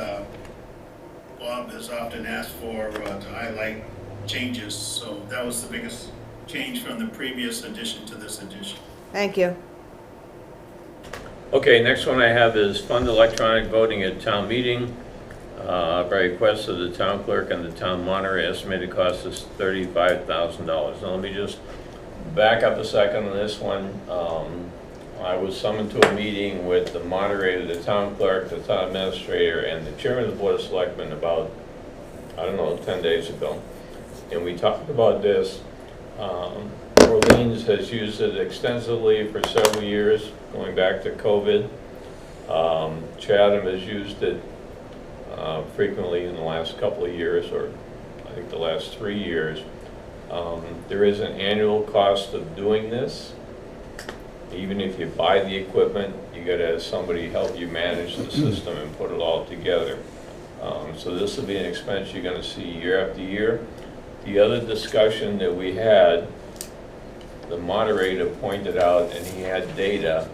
Bob has often asked for, to highlight changes, so that was the biggest change from the previous edition to this edition. Thank you. Okay, next one I have is fund electronic voting at town meeting. By request of the town clerk and the town monitor, estimated cost is $35,000. Now let me just back up a second on this one. I was summoned to a meeting with the moderator, the town clerk, the town administrator, and the chairman of the board of selectmen about, 10 days ago. And we talked about this. Orleans has used it extensively for several years, going back to COVID. Chatham has used it frequently in the last couple of years, or I think the last 3 years. There is an annual cost of doing this. Even if you buy the equipment, you gotta have somebody help you manage the system and put it all together. So this will be an expense you're gonna see year after year. The other discussion that we had, the moderator pointed out, and he had data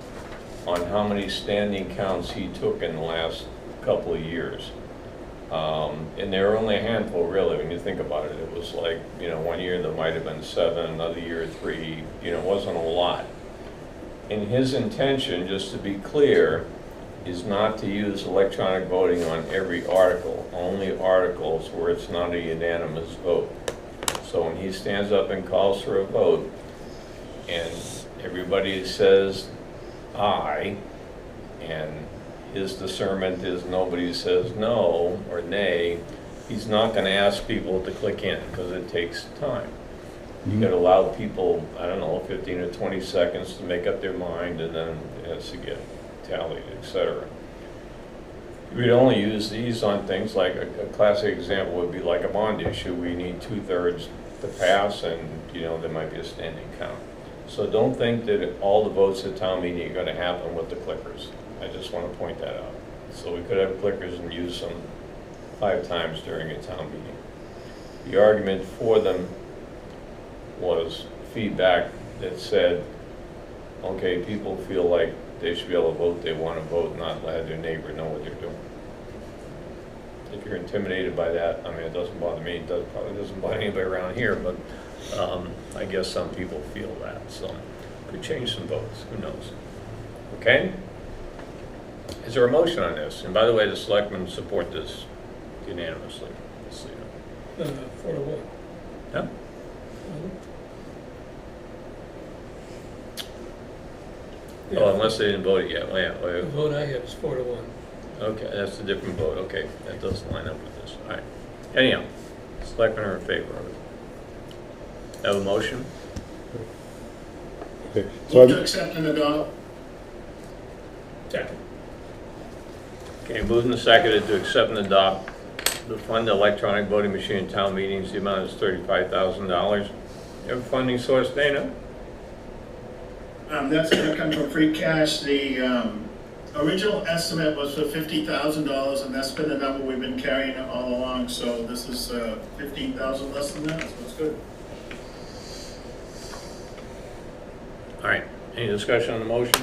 on how many standing counts he took in the last couple of years. And there were only a handful, really, when you think about it. It was like, 1 year there might have been 7, another year 3, it wasn't a lot. And his intention, just to be clear, is not to use electronic voting on every article, only articles where it's not a unanimous vote. So when he stands up and calls for a vote, and everybody says aye, and his discernment is nobody says no or nay, he's not going to ask people to click in because it takes time. You got to allow people, 15 or 20 seconds to make up their mind, and then it has to get tallied, etc. We'd only use these on things like, a classic example would be like a bond issue. We need 2/3 to pass, and, you know, there might be a standing count. So don't think that all the votes at town meeting are gonna happen with the clickers. I just wanna point that out. So we could have clickers and use them 5 times during a town meeting. The argument for them was feedback that said, okay, people feel like they should be able to vote, they want to vote, not let their neighbor know what they're doing. If you're intimidated by that, I mean, it doesn't bother me, probably doesn't bother anybody around here, but I guess some people feel that, so could change some votes, who knows? Okay? Is there a motion on this? And by the way, the selectmen support this unanimously, so you know. 4 to 1. Yeah? Oh, unless they didn't vote it yet. Oh, yeah. Oh, The yeah. vote I have is 4 to 1. Okay, that's a different vote. Okay, that does line up with this. All right. Anyhow, selectmen are in favor of it. Have a motion? Okay, so Move to I'm, accept and adopt. Second. Okay, moved and seconded to accept and adopt the fund electronic voting machine in town meetings. The amount is $35,000. You have a funding source, Dana? That's gonna come from free cash. The original estimate was for $50,000, and that's been the number we've been carrying all along, so this is 15,000 less than that, so it's good. All right. Any discussion on the motion?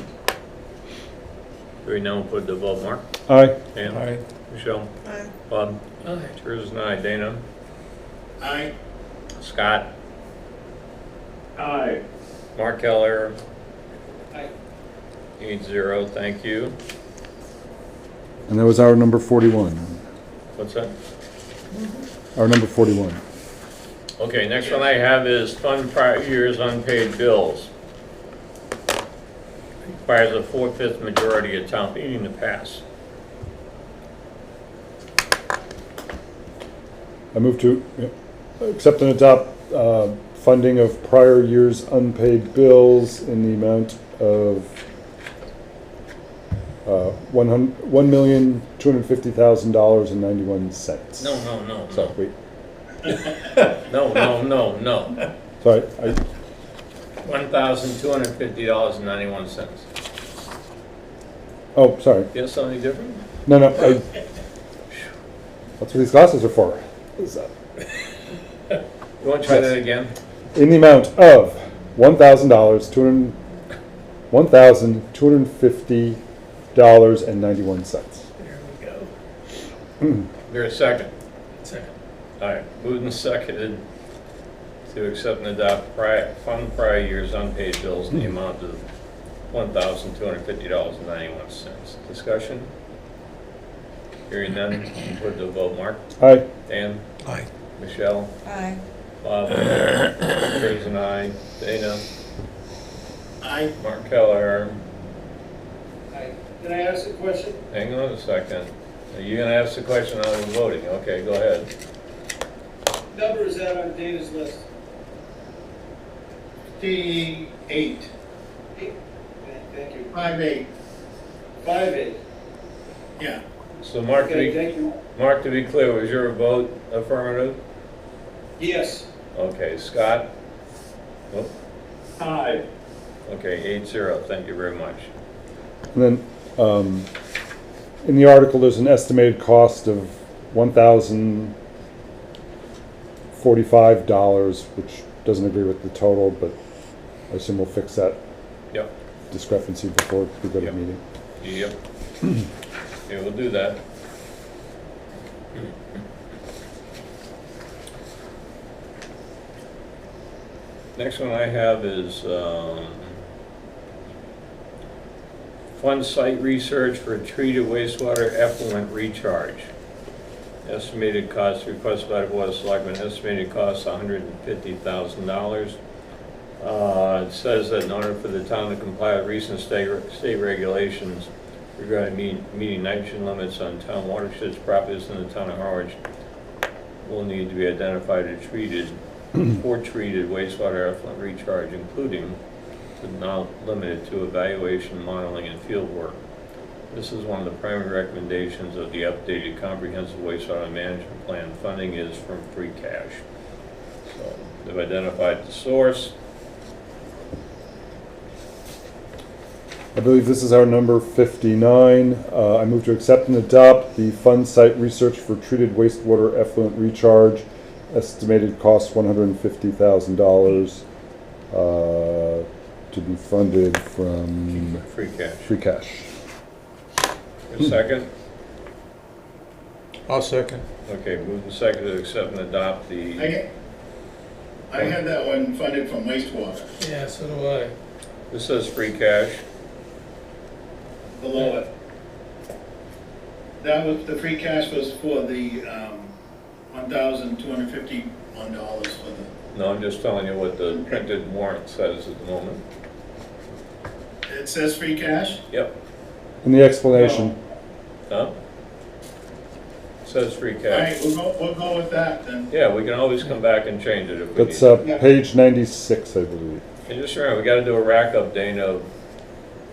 Hearing none, we'll put the vote. Mark? aye, Dan? Aye. Michelle? Aye. Bob? Aye. Yours is an aye. Dana? Aye. Scott? Aye. Mark Keller? Aye. 8-0, thank you. and that was our number 41. What's that? Our number 41. Okay, next one I have is fund prior year's unpaid bills. Requires a 4/5 majority of town meeting to pass. I move to accept and adopt funding of prior year's unpaid bills in the amount of $1,250,000.91. No. So, wait, No. sorry, $1,250.91. oh, sorry. You have something different? No, that's what these glasses are for. Is that? You want to try that again? In the amount of $1,250.91. There we go. There a second? Second. All right, moved and seconded to accept and adopt fund prior year's unpaid bills in the amount of $1,250.91. Discussion? Hearing none, put the vote. Mark? Aye. Dan? Aye. Michelle? Aye. Bob? Here's an aye. Dana? Aye. Mark Keller? Aye. Can I ask a question? Hang on a second. Are you gonna ask the question on the voting? Okay, go ahead. Number is that on Dana's list? 58. 8. Thank you. 5-8. 5-8. Yeah. So Mark, Okay, thank you. Mark, to be clear, was your vote affirmative? Yes. Okay, Scott? Oh, Aye. okay, 8-0, thank you very much. And then, in the article, there's an estimated cost of $1,045, which doesn't agree with the total, but I assume we'll fix that Yep, discrepancy before we go to Yep. the meeting. yep. Yeah, we'll do that. Next one I have is fund site research for treated wastewater effluent recharge. Estimated cost requested by the Board of Selectmen, estimated cost $150,000. It says that in order for the town to comply with recent state regulations regarding meeting nitrogen limits on town watersheds properties in the town of Harwich, will need to be identified as treated or treated wastewater effluent recharge, including but not limited to evaluation, modeling, and field work. This is one of the primary recommendations of the updated comprehensive wastewater management plan. Funding is from free cash. So they've identified the source. I believe this is our number 59. I move to accept and adopt the fund site research for treated wastewater effluent recharge. Estimated cost $150,000 to be funded from Free cash. free cash. A second? I'll second. Okay, move the second to accept and adopt the, I had that one funded from wastewater, Yeah, so do I. this says free cash. below it. That was, the free cash was for the, $1,251 for the, No, I'm just telling you what the printed warrant says at the moment. it says free cash? Yep. And the explanation. Huh? It says free All cash. right, we'll go with that then. Yeah, we can always come back and change it if we need. That's to. page 96, I believe. And just remember, we gotta do a rack up, Dana, of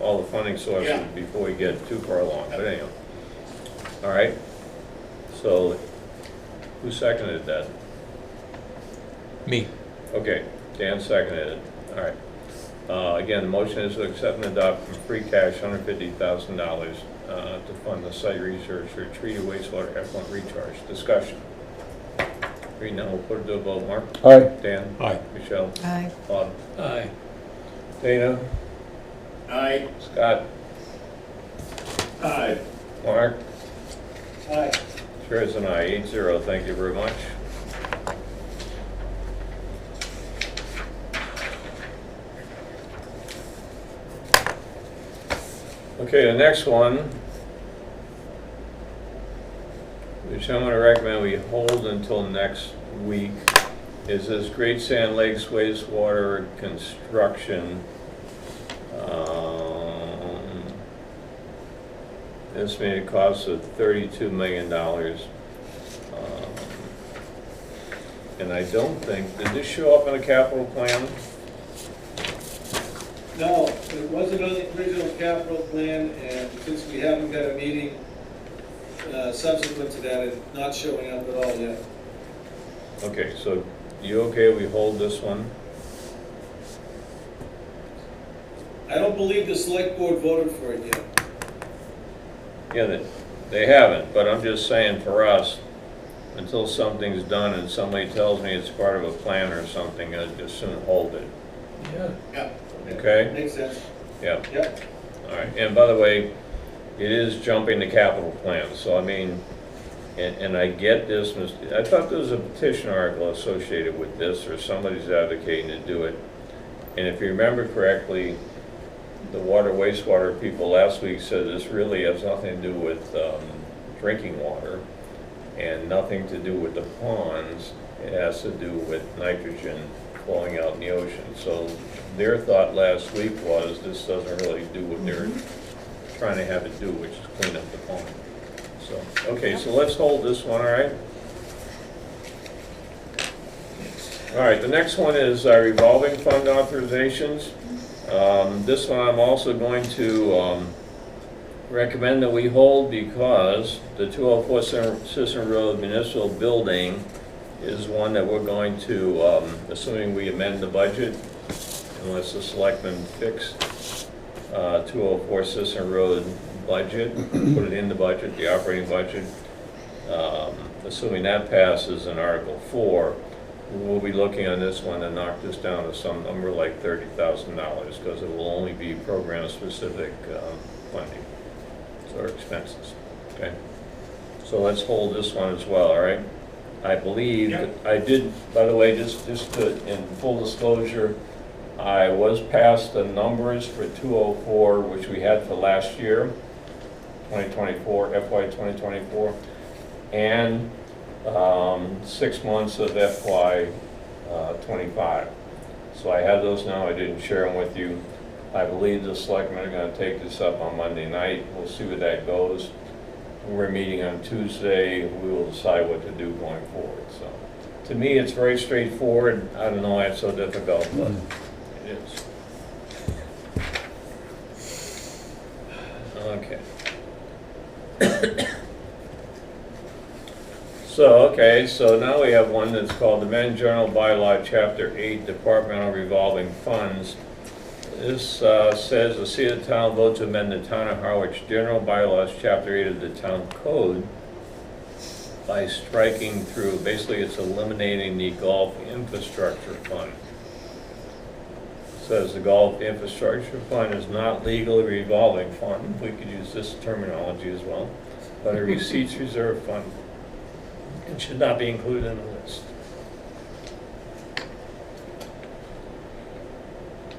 all the funding sources Yeah. before we get too far along, but anyhow. All right, so, who seconded that? Me. Okay, Dan seconded it, all right. Again, the motion is to accept and adopt from free cash $150,000 to fund the site research for treated wastewater effluent recharge. Discussion. Reading now, we'll put it to a vote. Mark? Aye. Dan? Aye. Michelle? Aye. Bob? Aye. Dana? Aye. Scott? Aye. Mark? Aye. Chair is an aye, 8-0. Thank you very much. Okay, the next one, which I'm going to recommend we hold until next week, is this Great Sand Lakes wastewater construction. Estimated cost of $32 million. And I don't think, did this show up in the capital plan? No, it wasn't on the original capital plan, and since we haven't got a meeting subsequent to that, it's not showing up at all yet. Okay, so you okay, we hold this one? I don't believe the select board voted for it yet. Yeah, they haven't, but I'm just saying for us, until something's done and somebody tells me it's part of a plan or something, I'd just soon hold it, Yeah. Yeah. okay? Makes sense. Yeah, Yep. all right. And by the way, it is jumping the capital plan, so I mean, and I get this, I thought there was a petition article associated with this, or somebody's advocating to do it. And if you remember correctly, the water wastewater people last week said this really has nothing to do with drinking water and nothing to do with the ponds. It has to do with nitrogen flowing out in the ocean. So their thought last week was this doesn't really do what they're trying to have it do, which is clean up the pond. So, okay, so let's hold this one, all right? All right, the next one is revolving fund authorizations. This one I'm also going to recommend that we hold because the 204 Cistern Road Municipal Building is one that we're going to, assuming we amend the budget, unless the selectmen fix 204 Cistern Road budget, put it in the budget, the operating budget. Assuming that passes in Article 4, we'll be looking on this one to knock this down to some number like $30,000 because it will only be program-specific funding, so expenses, okay? So let's hold this one as well, all right? I believe, Yep. I did, by the way, just to, in full disclosure, I was passed the numbers for 204, which we had for last year, 2024, FY 2024, and 6 months of FY 25. So I have those now, I didn't share them with you. I believe the selectmen are gonna take this up on Monday night. We'll see where that goes. We're meeting on Tuesday, we will decide what to do going forward, so. To me, it's very straightforward. I don't know why it's so difficult, but it is. Okay. So, okay, so now we have one that's called the Maine General Bylaw, Chapter 8, Departmental Revolving Funds. This says, the seat of the town vote to amend the Town of Harwich General Bylaws, Chapter 8 of the Town Code by striking through, basically it's eliminating the Golf Infrastructure Fund. Says the Golf Infrastructure Fund is not legally a revolving fund, we could use this terminology as well, but a receipts reserve fund. It should not be included in the list.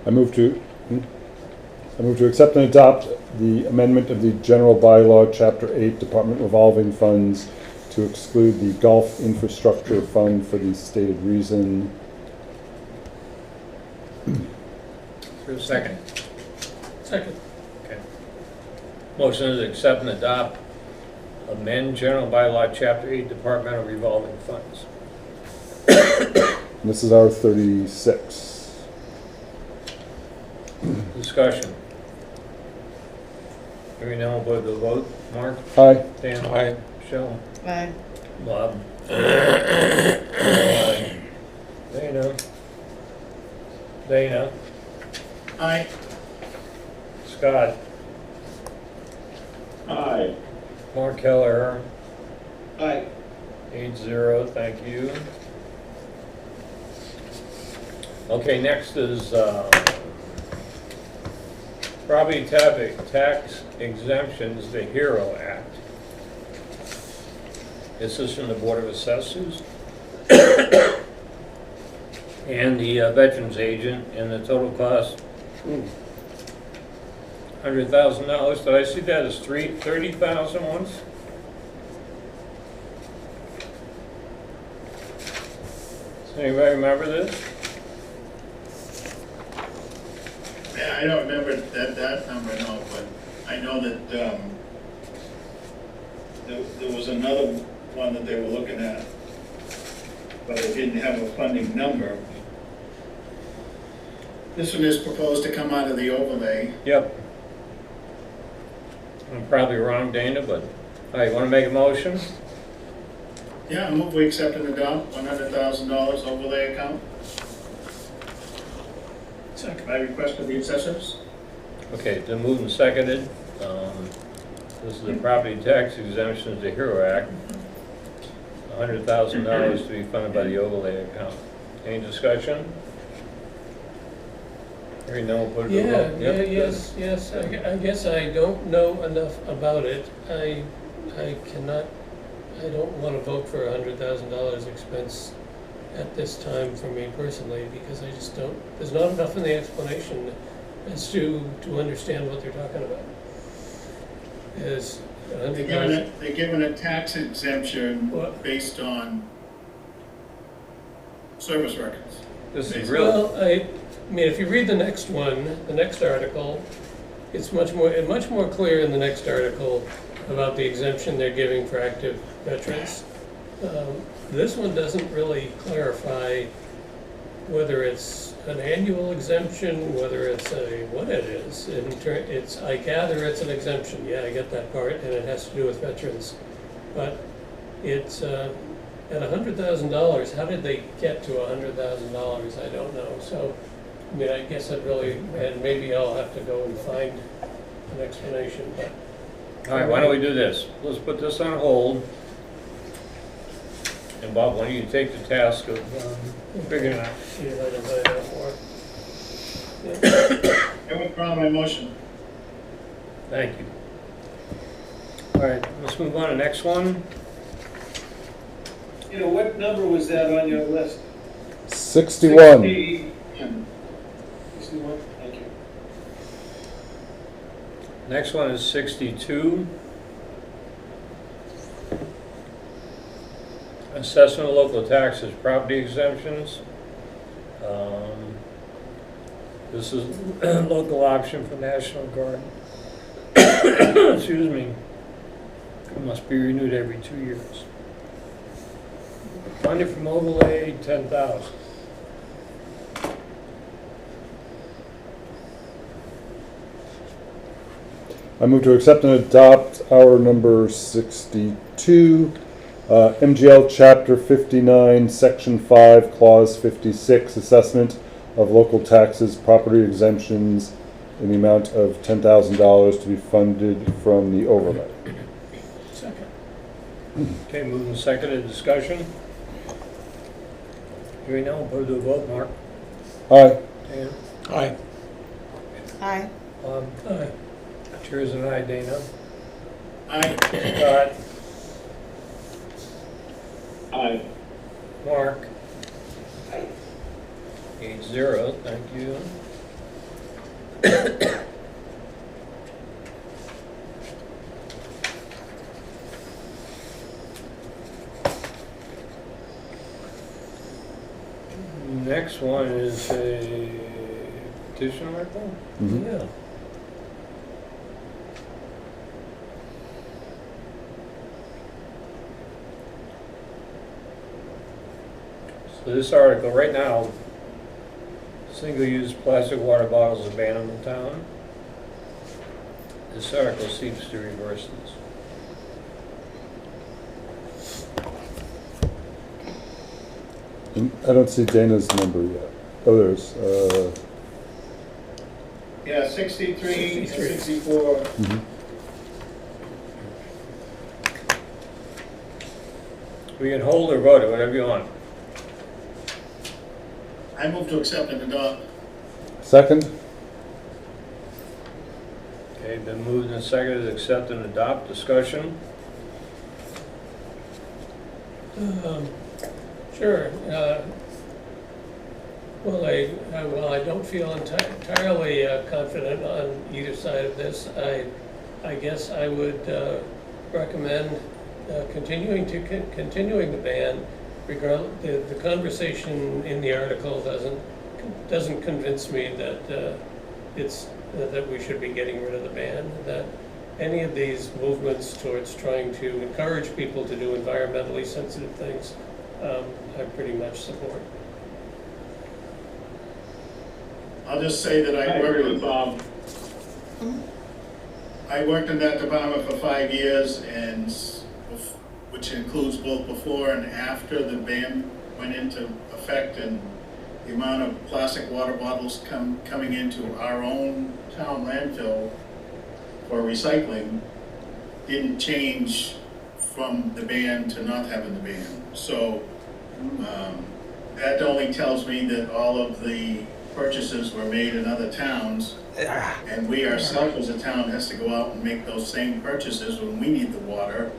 I move to accept and adopt the amendment of the general bylaw, Chapter 8, Department Revolving Funds, to exclude the Golf Infrastructure Fund for the stated reason. For a second. Second. Okay. Motion is accept and adopt amend general bylaw, Chapter 8, Departmental Revolving Funds. This is our 36. Discussion. Hearing none, we'll go to the vote. Mark? Aye. Dan? Aye. Michelle? Aye. Bob? Aye. Dana? Dana? Aye. Scott? Aye. Mark Keller? Aye. 8-0, thank you. Okay, next is property tax exemptions, the HERO Act. This is from the Board of Assessors and the Veterans Agent, and the total cost, $100,000. Did I see that as 30,000 once? Does anybody remember this? Yeah, I don't remember that number, no, but I know that, there was another one that they were looking at, but it didn't have a funding number. This one is proposed to come out of the overlay. Yep. I'm probably wrong, Dana, but, all right, want to make a motion? Yeah, I move we accept and adopt $100,000 overlay account Second. by request of the assessors. Okay, then moved and seconded. This is the property tax exemptions, the HERO Act. $100,000 to be funded by the overlay account. Any discussion? Hearing none, we'll put it to the vote. Yep. Yes. I guess I don't know enough about it. I don't want to vote for $100,000 expense at this time for me personally, because I just don't, there's not enough in the explanation as to understand what they're talking about. Is They're given a tax exemption What? based on service records. This is real. Well, I mean, if you read the next one, the next article, it's much more clear in the next article about the exemption they're giving for active veterans. This one doesn't really clarify whether it's an annual exemption, whether it's what it is. I gather it's an exemption, yeah, I get that part, and it has to do with veterans. But it's, at $100,000, how did they get to $100,000? I don't know. So, I mean, I guess I'd really, and maybe I'll have to go and find an explanation, but. All right, why don't we do this? Let's put this on hold. And Bob, why don't you take the task of figuring out? See if I can find out more. I withdraw my motion. Thank you. All right, let's move on to the next one. You know, what number was that on your list? 61. 61, thank you. Next one is 62. Assessment of local taxes, property exemptions. This is local option for National Guard. Excuse me. It must be renewed every 2 years. Funding from overlay, 10,000. I move to accept and adopt our number 62, MGL Chapter 59, Section 5, Clause 56, assessment of local taxes, property exemptions in the amount of $10,000 to be funded from the overlay. Second. Okay, moving seconded, discussion. Hearing none, we'll put it to a vote. Mark? Aye. Dan? Aye. Aye. Bob? Aye. Chairs and I, Dana. I, Scott? Aye. Mark? 8-0, thank you. Next one is a petition article? Mhm. Yeah. So this article, right now, single-use plastic water bottles are banned in town. This article seeks to reverse this. And I don't see Dana's number yet. Oh, there's, yeah, 63, 63. 64. mhm. We can hold or vote it, whatever you want. I move to accept and adopt. Second? Okay, been moved and seconded, accept and adopt, discussion. Sure. Well, I don't feel entirely confident on either side of this. I guess I would recommend continuing the ban. The conversation in the article doesn't convince me that that we should be getting rid of the ban. That any of these movements towards trying to encourage people to do environmentally sensitive things, I pretty much support. I'll just say that I I agree worked with Bob. I worked in that department for 5 years, and which includes both before and after the ban went into effect, and the amount of plastic water bottles coming into our own town landfill for recycling didn't change from the ban to not having the ban. So that only tells me that all of the purchases were made in other towns, and we ourselves as a town has to go out and make those same purchases when we need the water.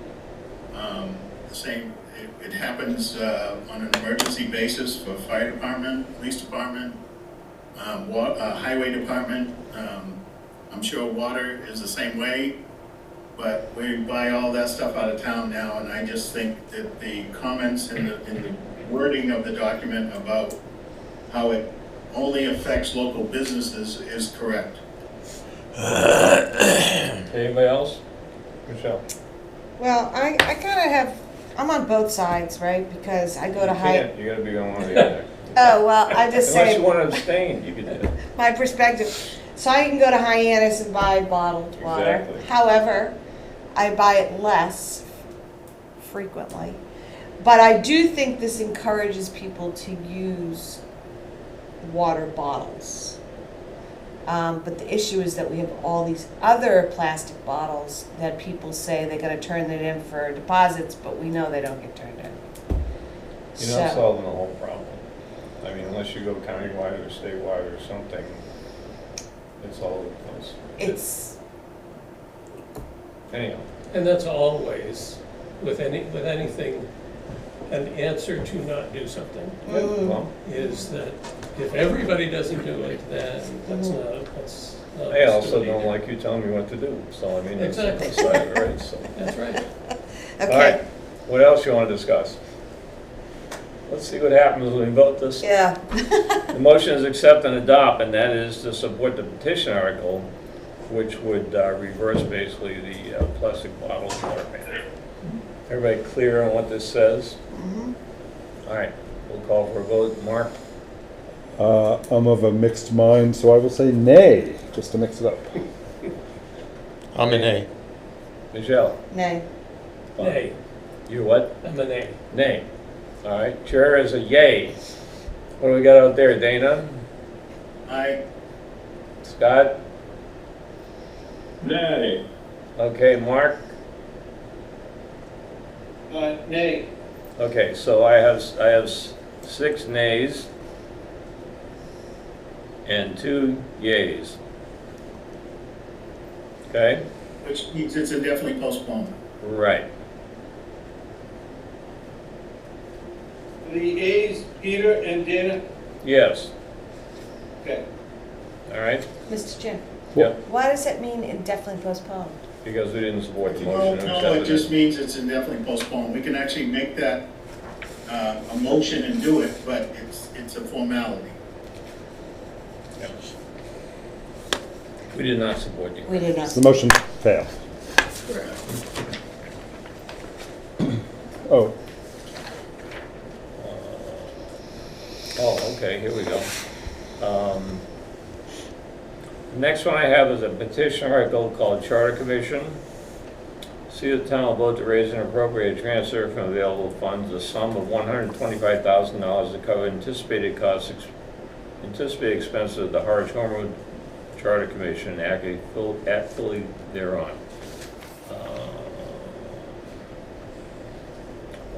It happens on an emergency basis for fire department, police department, highway department. I'm sure water is the same way, but we buy all that stuff out of town now, and I just think that the comments in the wording of the document about how it only affects local businesses is correct. Anybody else? Michelle? Well, I kind of have, I'm on both sides, right? Because I go to You high. can't, you gotta be on one or the other. Oh, well, I just Unless say you wanna abstain, you can do it. my perspective. So I can go to Hyannis and buy bottled water. Exactly. However, I buy it less frequently. But I do think this encourages people to use water bottles. But the issue is that we have all these other plastic bottles that people say they're gonna turn it in for deposits, but we know they don't get turned in. You're not solving the whole problem. I mean, unless you go countywide or statewide or something, it's all over the place. It's, Anyhow, And that's always, with anything, an answer to not do something well, is that if everybody doesn't do it, then that's not. I also don't like you telling me what to do, so I mean, that's the Exactly. side of it, right, so. That's right. All right, okay, what else you wanna discuss? Let's see what happens when we vote this. yeah. The motion is accept and adopt, and that is to support the petition article, which would reverse basically the plastic bottle water ban. Everybody clear on what this says? Mhm. All right, we'll call for a vote. Mark? I'm of a mixed mind, so I will say nay, just to mix it up. I'm an A. Michelle? Nay. Bob? Nay. You what? I'm a nay. Nay. All right, chair is a yay. What do we got out there, Dana? Scott? Nay. Okay, Mark? Nay. Okay, so I have 6 nays and 2 yays. Okay? Which means it's indefinitely postponed. Right. The A's, Peter and Dana? Yes. Okay. All right? Mr. Chair, Yeah, why does it mean indefinitely postponed? because we didn't support the No, motion. no, it just means it's indefinitely postponed. We can actually make that a motion and do it, but it's a formality. We did not support you. We did not. So the motion failed. Oh, Oh, okay, here we go. Next one I have is a petition article called Charter Commission. See the town will vote to raise and appropriate transfer from available funds a sum of $125,000 to cover anticipated costs, anticipated expenses of the Harwich Homewood Charter Commission acting fully thereon.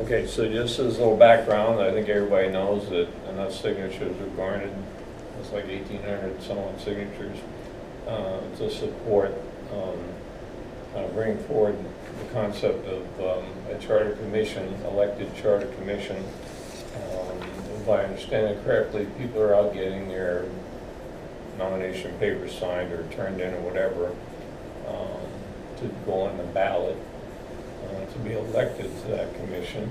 Okay, so just as a little background, I think everybody knows that enough signatures were garnered. It's like 1,800 some odd signatures to support bring forward the concept of a charter commission, elected charter commission. If I understand it correctly, people are out getting their nomination papers signed or turned in or whatever to go on the ballot to be elected to that commission.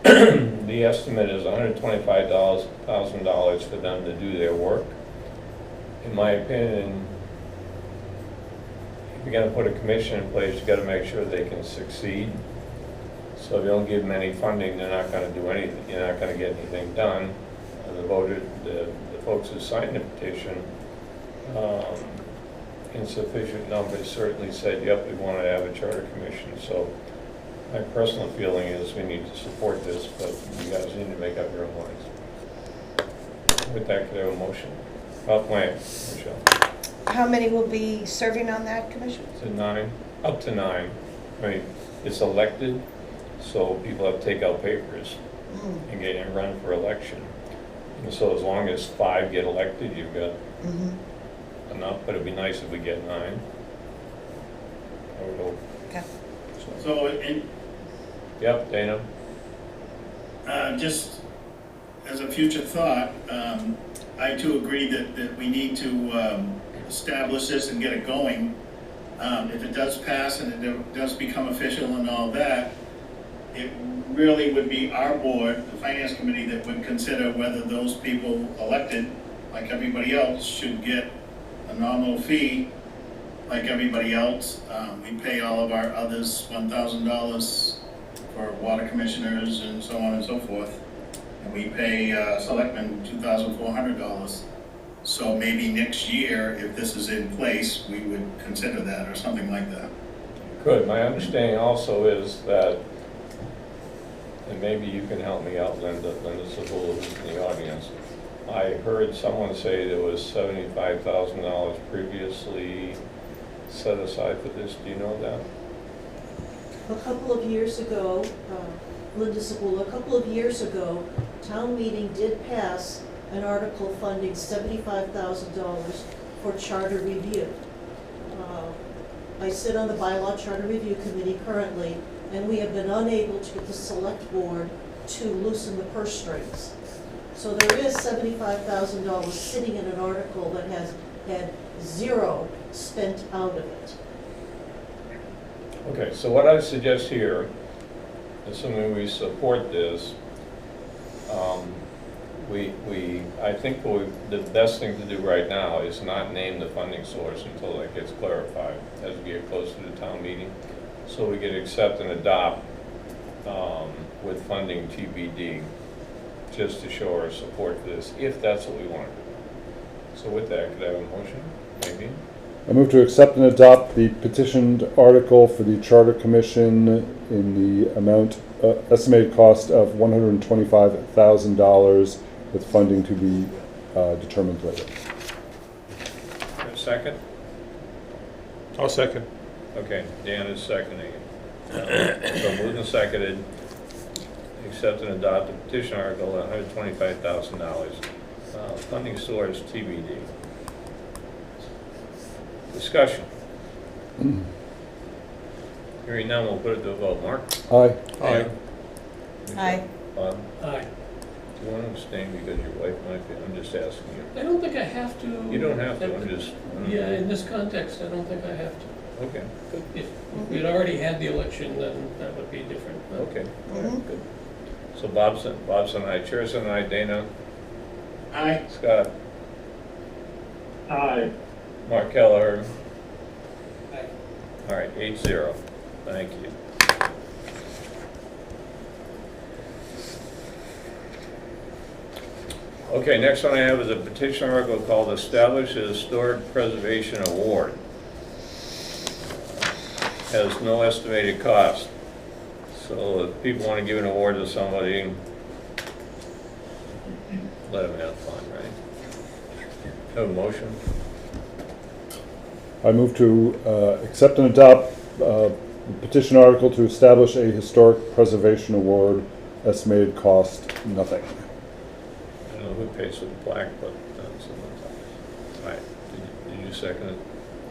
The estimate is $125,000 for them to do their work. In my opinion, if you're going to put a commission in place, you've got to make sure they can succeed. So if you don't give them any funding, they're not going to do anything. You're not going to get anything done. The folks who signed the petition, in sufficient numbers, certainly said, yep, we want to have a charter commission. So my personal feeling is we need to support this, but you guys need to make up your own minds. With that, could I have a motion? Plan, Michelle. How many will be serving on that commission? To 9, up to 9. I mean, it's elected, so people have to take out papers and get and run for election. And so as long as 5 get elected, you've got enough, but it'd be nice if we get 9. I would hope. Okay. So, in, Yep, Dana? just as a future thought, I too agree that we need to establish this and get it going. If it does pass and it does become official and all that, it really would be our board, the finance committee, that would consider whether those people elected, like everybody else, should get a nominal fee like everybody else. We pay all of our others $1,000 for water commissioners and so on and so forth. And we pay selectmen $2,400. So maybe next year, if this is in place, we would consider that or something like that. Good. My understanding also is that, and maybe you can help me out, Linda Zabula, who's in the audience. I heard someone say there was $75,000 previously set aside for this. Do you know that? A couple of years ago, Linda Sabula, a couple of years ago, town meeting did pass an article funding $75,000 for charter review. I sit on the bylaw charter review committee currently, and we have been unable to get the select board to loosen the purse strings. So there is $75,000 sitting in an article that has had 0 spent out of it. Okay, so what I suggest here, assuming we support this, I think the best thing to do right now is not name the funding source until that gets clarified as we get closer to the town meeting. So we can accept and adopt with funding TBD, just to show our support for this, if that's what we want to do. So with that, could I have a motion, maybe? I move to accept and adopt the petitioned article for the Charter Commission in the amount, estimated cost of $125,000 with funding to be determined later. A second? I'll second. Okay, Dan is seconding it. So moved and seconded, accept and adopt the petition article at $125,000. Funding source TBD. Discussion. Hearing none, we'll put it to a vote. Mark? Aye. Aye. Aye. Bob? Aye. Do you want to abstain because your wife might be, I'm just asking you. I don't think I have to. You don't have to, I'm just. Yeah, in this context, I don't think I have to. Okay, good, If we'd already had the election, then that would be different. but- okay, all right, good. So Bob's and I, Chair's and I, Dana, Aye. Scott, Aye. Mark Keller. Aye. All right, 8-0. Thank you. Okay, next one I have is a petition article called Establish a Historic Preservation Award. Has no estimated cost. So if people want to give an award to somebody, let them have fun, right? Have a motion? I move to accept and adopt petition article to establish a historic preservation award, estimated cost nothing. I don't know who pays for the plaque, but someone's. All right, did you second it?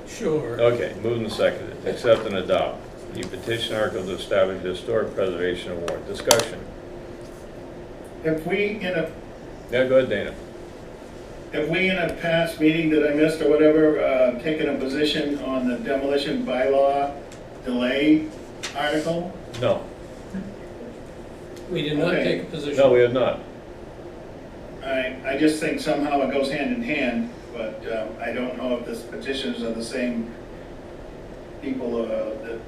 Sure. Okay, moved and seconded, accept and adopt the petition article to establish the Historic Preservation Award. Discussion. Have we Yeah, go ahead, Dana. in a past meeting that I missed or whatever, taken a position on the demolition bylaw delay article? No, We did not Okay. take a position. no, we have not. I just think somehow it goes hand in hand, but I don't know if the petitions are the same people that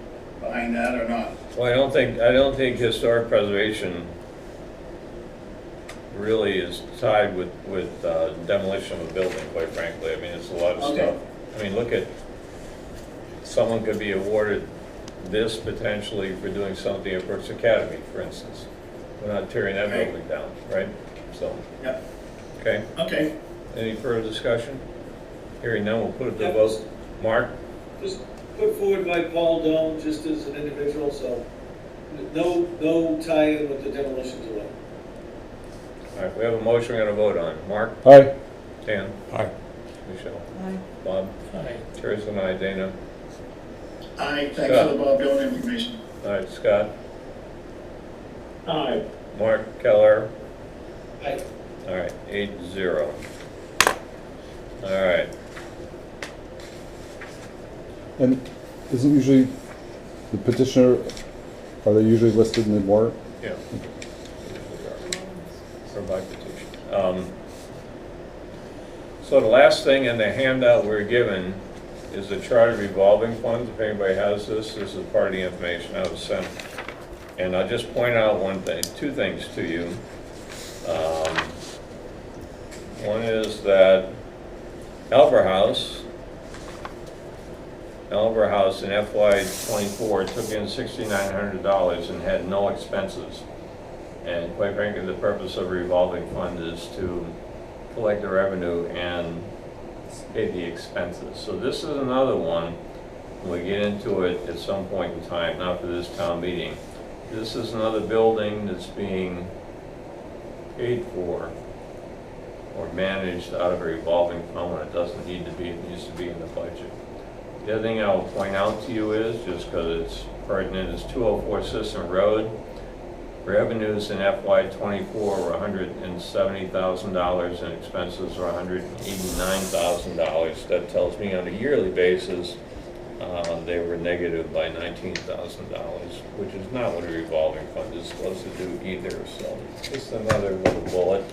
behind that or not. Well, I don't think historic preservation really is tied with demolition of a building, quite frankly. I mean, it's a lot of Okay. stuff. I mean, look at, someone could be awarded this potentially for doing something at Brooks Academy, for instance. We're not tearing that Right. building down, right? So, Yep. okay. Okay. Any further discussion? Hearing none, we'll put it to That vote. was Mark? just put forward by Paul Dome, just as an individual, so no tie-in with the demolition delay. All right, we have a motion we're gonna vote on. Mark? Aye. Dan? Aye. Michelle? Aye. Bob? Aye. Teresa and I, Dana? Aye, thanks for the Bob Dole information. All right, Scott? Aye. Mark Keller? Aye. All right, 8-0. All right, And isn't usually the petitioner, are they usually listed in the warrant? yeah. For by petition. So the last thing in the handout we're given is the charter revolving funds. If anybody has this is part of the information I was sent. And I'll just point out two things to you. One is that Elver House in FY '24 took in $6,900 and had no expenses. And quite frankly, the purpose of a revolving fund is to collect the revenue and pay the expenses. So this is another one, when we get into it at some point in time, not for this town meeting. This is another building that's being paid for or managed out of a revolving fund when it doesn't need to be, it needs to be in the budget. The other thing I'll point out to you is, just because it's pertinent, is 204 System Road. Revenues in FY '24 were $170,000 and expenses were $189,000. That tells me on a yearly basis, they were negative by $19,000, which is not what a revolving fund is supposed to do either. So just another little bullet.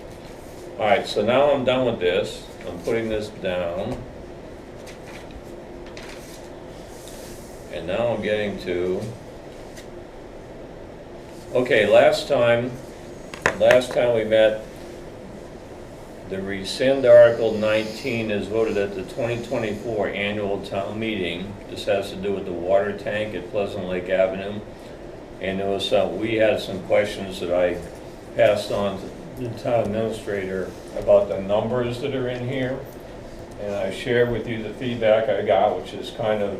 All right, so now I'm done with this. I'm putting this down. And now I'm getting to, okay, last time we met, the rescind Article 19 is voted at the 2024 annual town meeting. This has to do with the water tank at Pleasant Lake Avenue. And there was we had some questions that I passed on to the town administrator about the numbers that are in here. And I shared with you the feedback I got, which is kind of,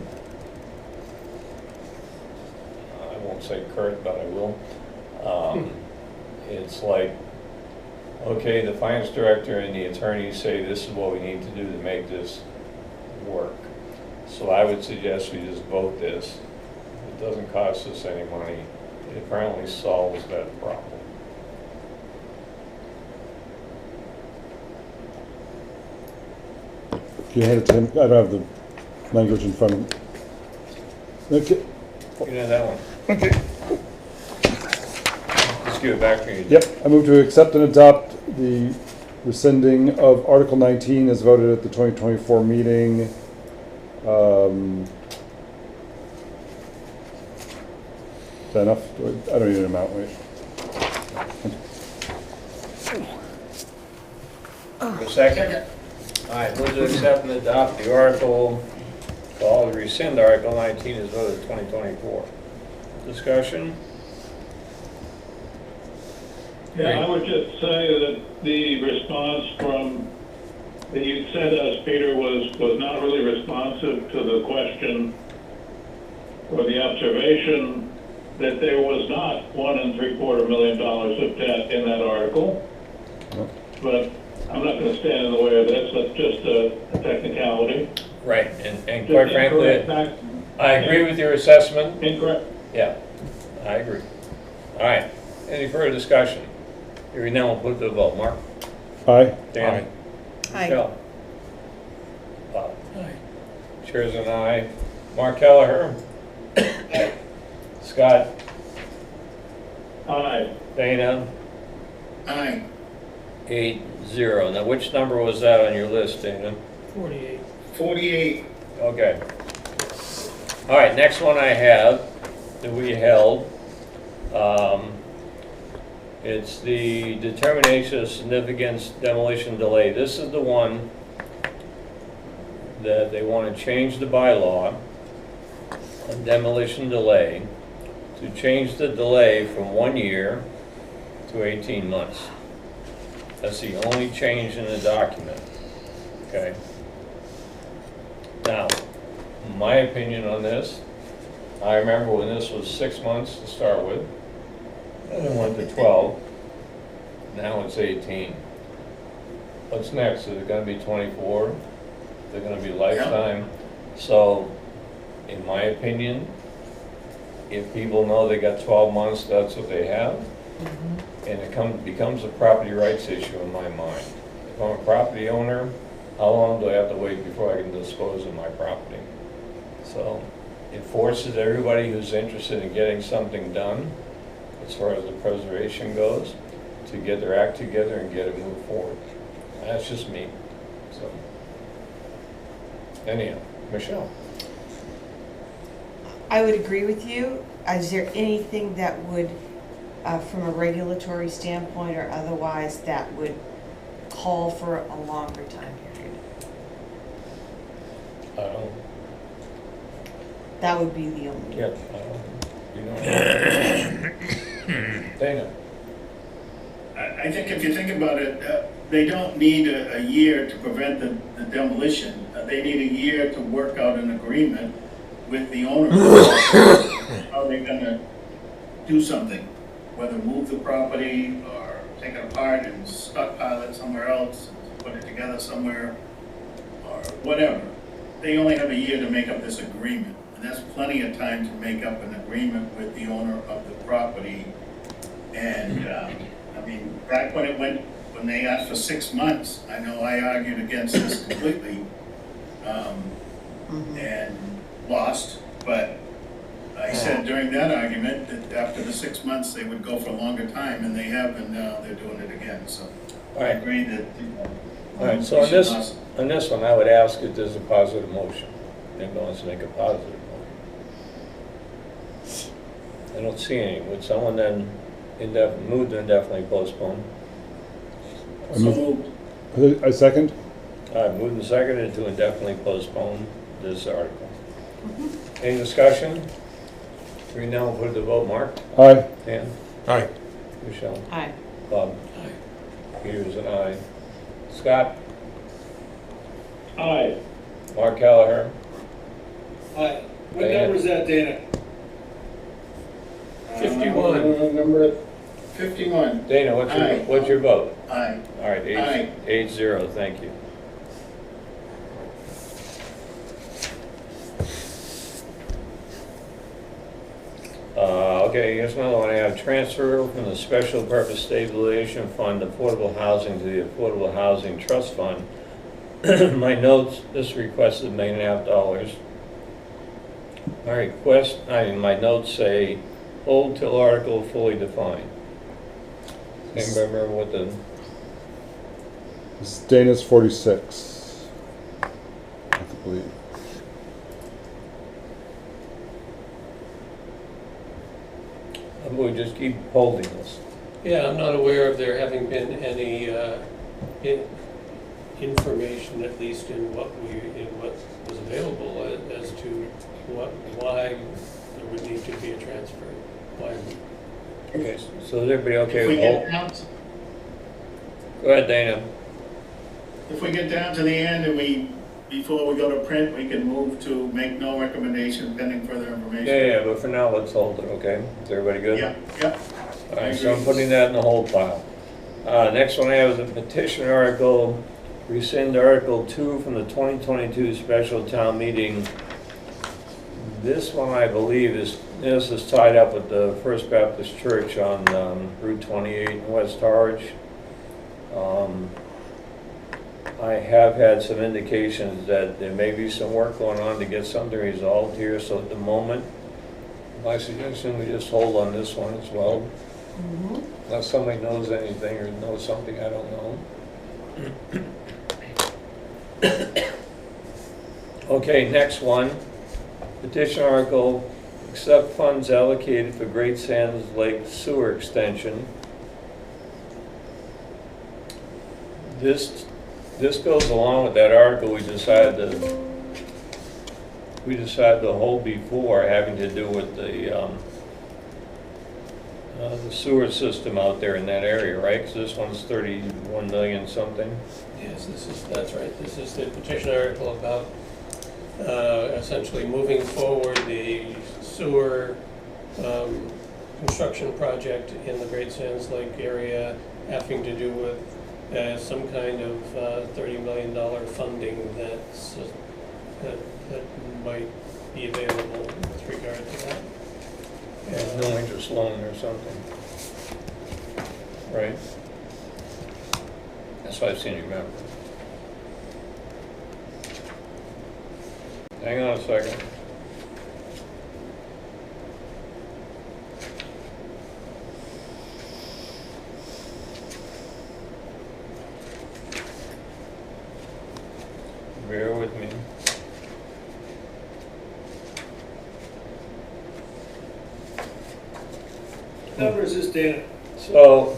I won't say curt, but I will. It's like, okay, the finance director and the attorneys say this is what we need to do to make this work. So I would suggest we just vote this. It doesn't cost us any money. It apparently solves that problem. Can you hand it to him? I don't have the language in front of me. Okay. You know that one? Okay. Just give it back to you. Yep, I move to accept and adopt the rescinding of Article 19 as voted at the 2024 meeting. Is that enough? I don't need an amount, wait. A second? All right, move to accept and adopt the article, called rescind Article 19 as voted 2024. Discussion? Yeah, I would just say that the response that you sent us, Peter, was not really responsive to the question or the observation that there was not $1.75 million of debt in that article. No. But I'm not going to stand in the way of this. That's just a technicality. Right, and Just quite frankly, incorrect fact- I agree with your assessment. Incorrect. Yeah, I agree. All right, any further discussion? Hearing none, we'll put to the vote. Mark? Aye. Dan? Aye. Michelle? Bob? Aye. Chair's an aye. Mark Kelleher? Scott? Aye. Dana? Aye. 8-0. Now, which number was that on your list, Dana? 48. 48. Okay. All right, next one I have that we held. It's the determination of significance demolition delay. This is the one that they want to change the bylaw on demolition delay to change the delay from 1 year to 18 months. That's the only change in the document, okay? Now, my opinion on this, I remember when this was 6 months to start with, then it went to 12, now it's 18. What's next? Is it gonna be 24? Is it gonna be lifetime? So, in my opinion, if people know they got 12 months, that's what they have. And it becomes a property rights issue in my mind. If I'm a property owner, how long do I have to wait before I can dispose of my property? So it forces everybody who's interested in getting something done, as far as the preservation goes, to get their act together and get it moved forward. That's just me. So, anyhow, Michelle? I would agree with you. Is there anything that would, from a regulatory standpoint or otherwise, that would call for a longer time period? I don't, That would be the only. yeah, you know. Dana? I think if you think about it, they don't need a year to prevent the demolition. They need a year to work out an agreement with the owner. How they're gonna do something, whether move the property or take it apart and stockpile it somewhere else, put it together somewhere, or whatever. They only have a year to make up this agreement, and that's plenty of time to make up an agreement with the owner of the property. And, I mean, back when they asked for 6 months, I know I argued against this completely, and lost, but I said during that argument that after the 6 months, they would go for a longer time, and they have, and now they're doing it again, so All I right. agree that, All right, so on this one, I would ask if there's a positive motion. Anybody wants to make a positive motion? I don't see any. Would someone then move to indefinitely postpone? I move, I second. Moved and seconded to indefinitely postpone this article. Any discussion? Hearing none, we'll put it to vote. Mark? Aye. Dan? Aye. Michelle? Aye. Bob? Aye. Peter's an aye. Scott? Aye. Mark Kelleher? Aye. What Diana? number is that, Dana? 51. Number 51. Dana, Aye. what's your vote? Aye. All right, Aye. 8-0, thank you. Okay, here's another one. I have transfer from the Special Purpose Stabilization Fund Affordable Housing to the Affordable Housing Trust Fund. My notes, this request is $1.5 million. My notes say, hold till article fully defined. Anybody remember what the, This is Dana's 46. I believe. we just keep holding this? Yeah, I'm not aware of there having been any information, at least in what was available as to why there would need to be a transfer. Why? Okay, so is everybody okay If we with get hold? down, Go ahead, Dana. if we get down to the end and before we go to print, we can move to make no recommendation pending further information. Yeah, but for now, let's hold it, okay? Is everybody good? Yeah. All right, so I'm putting that in the hold pile. Next one I have is a petition article, rescind Article 2 from the 2022 special town meeting. This one, I believe, this is tied up with the First Baptist Church on Route 28 in West Harwich. I have had some indications that there may be some work going on to get something resolved here, so at the moment, my suggestion, we just hold on this one as well. Unless somebody knows anything or knows something I don't know. Okay, next one. Petition article, accept funds allocated for Great Sands Lake sewer extension. This goes along with that article we decided to hold before, having to do with the sewer system out there in that area, right? Because this one's 31 million something. Yes, that's right. This is the petition article about essentially moving forward the sewer construction project in the Great Sands Lake area, having to do with some kind of $30 million funding that might be available with regard to that. Yeah, no interest loan or something. Right? That's what I seem to remember. Hang on a second. Bear with me. What number is this, Dana? So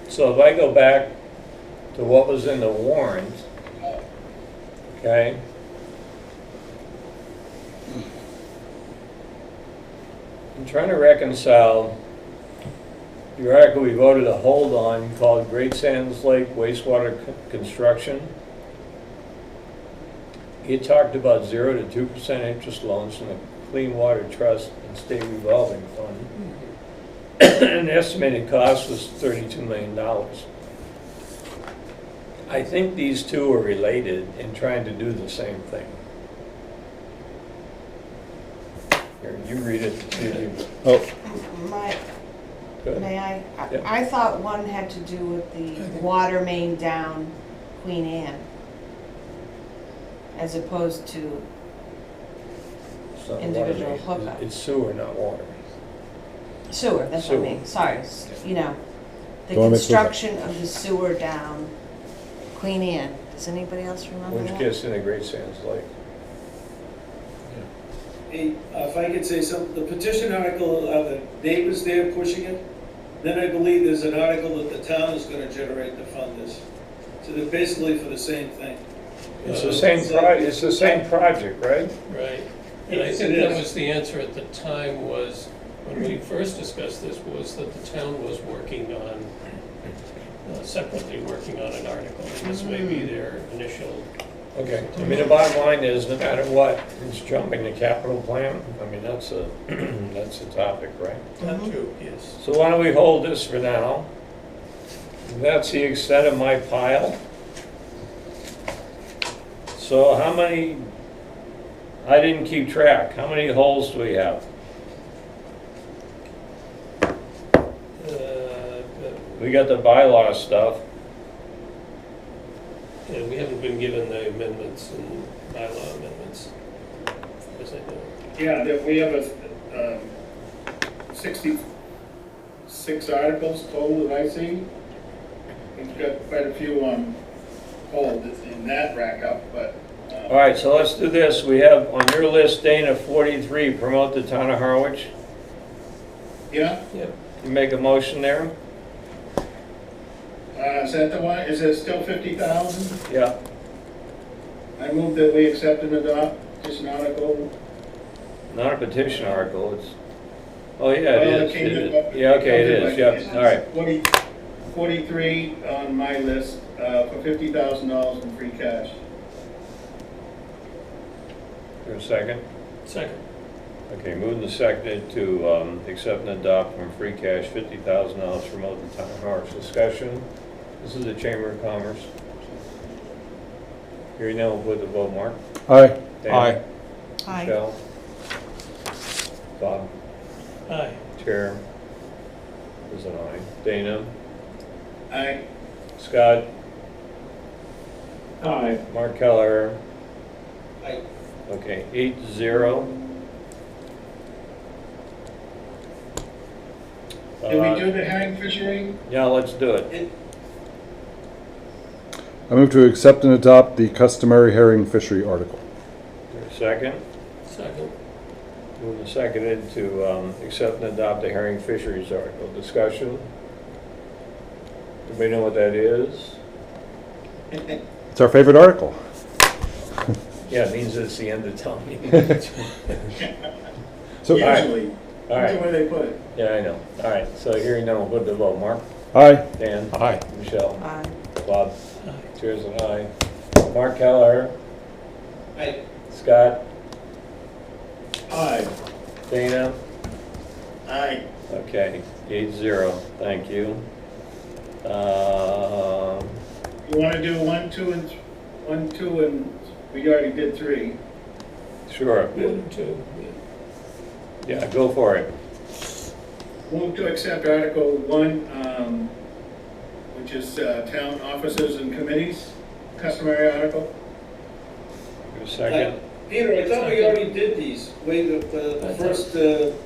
if I go back to what was in the warrant, okay? I'm trying to reconcile the article we voted to hold on called Great Sands Lake Wastewater Construction. It talked about 0 to 2% interest loans from the Clean Water Trust and State Revolving Fund. And the estimated cost was $32 million. I think these two are related in trying to do the same thing. Here, you read it. See if you- Oh, Go ahead. May I? Yeah. I thought one had to do with the water main down Queen Anne, as opposed to, It's not individual water main. hookup. It's sewer, not water. sewer, that's what I Sewer. mean, sorry, you know, the Don't mix with it. construction of the sewer down Queen Anne. Does anybody else remember Which that? gets in the Great Sands Lake. Hey, if I could say something, the petition article, are the neighbors there pushing it? Then I believe there's an article that the town is gonna generate to fund this. It's So they're basically for the same thing. It's the same it's the same project, right? Right. And I Yes, think it that is. was the answer at the time was, when we first discussed this, was that the town was working on, separately working on an article. And this may be their initial, Okay, I mean, the bottom line is, no matter what, it's jumping the capital plan. I mean, that's a, that's a topic, right? not true, yes. So why don't we hold this for now? That's the extent of my pile. So how many, I didn't keep track, how many holes do we have? We got the bylaw stuff. And we haven't been given the amendments and bylaw amendments, as I know. Yeah, we have a 66 articles total that I see. We've got quite a few on hold in that rack up, but. All right, so let's do this. We have on your list, Dana, 43, promote the town of Harwich. Yeah, You make a motion there? is that the one, is it still 50,000? Yeah. I move that we accept and adopt this article. Not a petition article, it's, oh, yeah, Well, it it is. came It to- is. Yeah, okay, it is, yep, all right. 43 on my list for $50,000 in free cash. For a second? Second. Okay, moving the seconded to accept and adopt from free cash $50,000 for promote the town of Harwich. Discussion. This is the Chamber of Commerce. Hearing none, we'll put the vote, Mark. Aye. Dan? Aye. Aye. Michelle? Bob? Aye. Chair? Is an aye. Dana? Aye. Scott? Aye. Mark Keller? Aye. Okay, 8-0. Did we do the herring fishery? Yeah, let's do it. I move to accept and adopt the customary herring fishery article. Second? Second. Moving and seconded to accept and adopt the herring fisheries article. Discussion? Everybody know what that is? It's our favorite article. Yeah, it means it's the end of town meeting. So, Usually. All That's the right, way they put it. yeah, I know. All right, so hearing none, we'll put the vote. Mark? aye. Dan? Aye. Michelle? Aye. Bob? Aye. Chairs an aye. Mark Keller? Aye. Scott? Aye. Dana? Aye. Okay, 8-0, thank you. You want to do 1, 2, and we already did 3. Sure, 1 and 2, yeah. yeah, go for it. Move to accept Article 1, which is town offices and committees, customary article. Give a second. Peter, I thought we already did these, the first,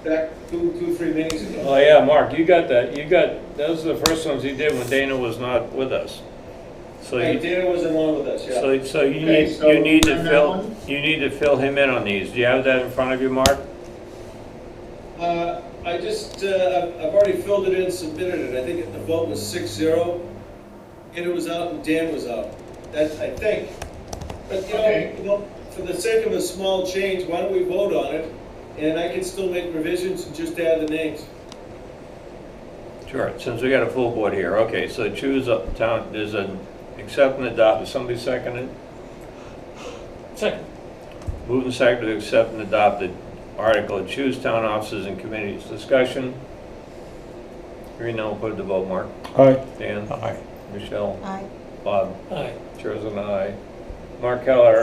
back 2, 3 meetings ago. Oh, yeah, Mark, you got that, those are the first ones you did when Dana was not with us. So Right, you, Dana was along with us, yeah. so you Okay, need, so you need to on that fill, one? you need to fill him in on these. Do you have that in front of you, Mark? I just, I've already filled it in, submitted it, I think the vote was 6-0, and it was out and Dan was out, that, I think. But, Okay. you know, for the sake of a small change, why don't we vote on it, and I can still make revisions and just add the names. Sure, since we got a full board here. Okay, so choose a town, there's an accept and adopt. Is somebody seconded? Second. Move and second to accept and adopt the article, choose town offices and committees. Discussion? Hearing none, we'll put it to vote. Mark? Aye. Dan? Aye. Michelle? Aye. Bob? Aye. Chairs an aye. Mark Keller?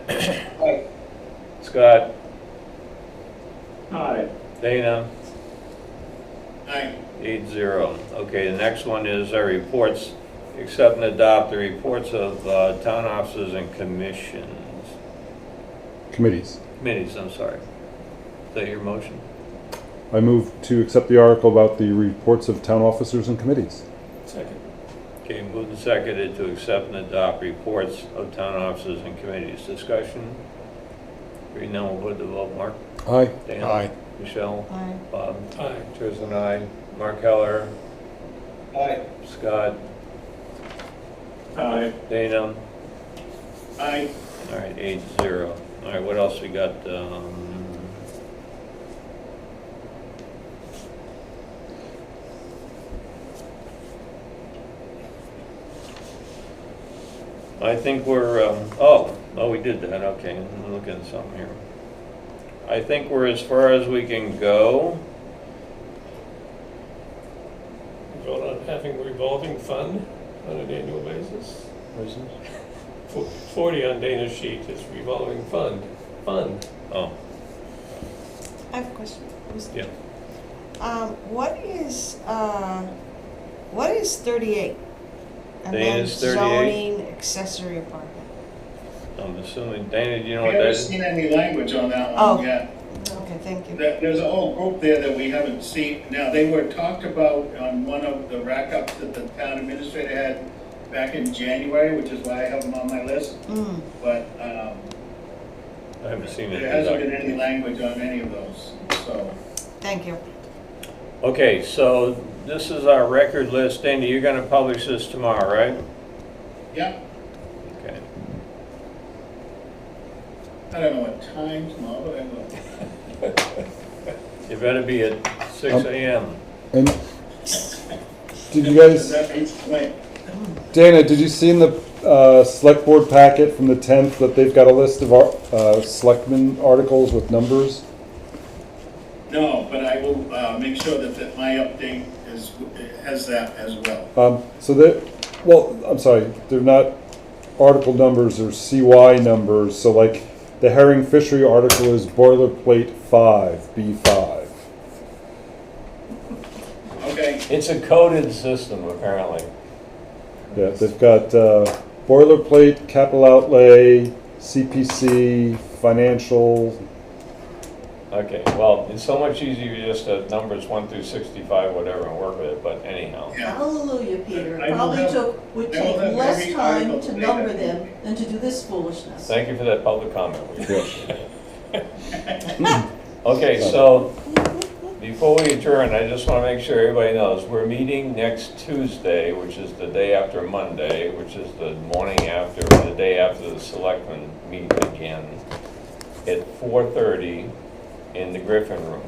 Aye. Scott? Aye. Dana? Aye. 8-0. Okay, the next one is our reports. Accept and adopt the reports of town offices and commissions. Committees. Committees, I'm sorry. Is that your motion? I move to accept the article about the reports of town officers and committees. Second. Okay, moved and seconded to accept and adopt reports of town offices and committees. Discussion? Hearing none, we'll put the vote. Mark? Aye. Dan? Aye. Michelle? Aye. Bob? Aye. Chairs an aye. Mark Keller? Aye. Scott? Aye. Dana? I, All right, 8-0. All right, what else we got? I think we're, oh, we did that, okay, I'm looking at something here. I think we're as far as we can go. Vote on having revolving fund on an annual basis. 40 on Dana's sheet is revolving fund. Oh, I have a question. yeah. What is 38? And then Dana's 38. zoning accessory apartment. I'm assuming, Dana, do you know we what that haven't is? seen any language on that Oh. one yet. Okay, thank you. There's a whole group there that we haven't seen. Now, they were talked about on one of the rack-ups that the town administrator had back in January, which is why I have them on my list. Mm. But I haven't seen it. there hasn't been any language on any of those, so. Thank you. Okay, so this is our record list. Dana, you're gonna publish this tomorrow, right? Yeah, Okay. I don't know what time tomorrow, but I will. You better be at 6 a.m. And did you guys, That means tonight. Dana, did you see in the select board packet from the 10th that they've got a list of selectmen articles with numbers? No, but I will make sure that my update has that as well. So that, well, I'm sorry, they're not article numbers or CY numbers. So like the herring fishery article is boilerplate 5, B5. Okay, It's a coded system, apparently. Yeah, they've got boilerplate, capital outlay, CPC, financial. Okay, well, it's so much easier just to numbers 1 through 65, whatever, and work with it, but anyhow. yeah. Hallelujah, Peter. I It will probably have- would I will take have less every time article to made number up. them than to do this foolishness. Thank you for that public comment. We Yeah. appreciate it. Okay, so before we adjourn, I just want to make sure everybody knows, we're meeting next Tuesday, which is the day after Monday, which is the morning after, or the day after the selectmen meet again, at 4:30 in the Griffin Room.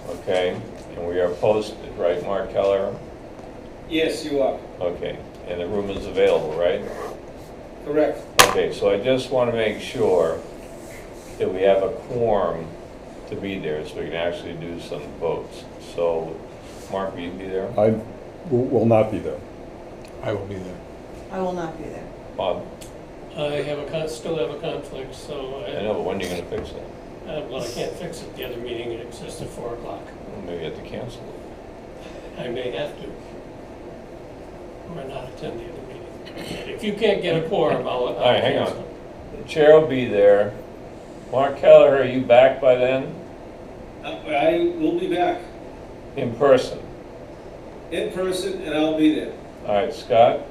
Okay, and we are posted, right, Mark Keller? Yes, you are, Okay, and the room is available, right? correct. Okay, so I just want to make sure that we have a quorum to be there, so we can actually do some votes. So, Mark, will you be there? I will not be there. I will be there. I will not be there. Bob? I have still have a conflict, so I know, but when are you going to fix it? well, I can't fix it. The other meeting is just at 4 o'clock. Well, maybe you have to cancel it. I may have to. Or not attend the other meeting. If you can't get a quorum, I'll All right, hang cancel. on. The chair will be there. Mark Keller, are you back by then? I will be back In person? in person and I'll be there. All right, Scott?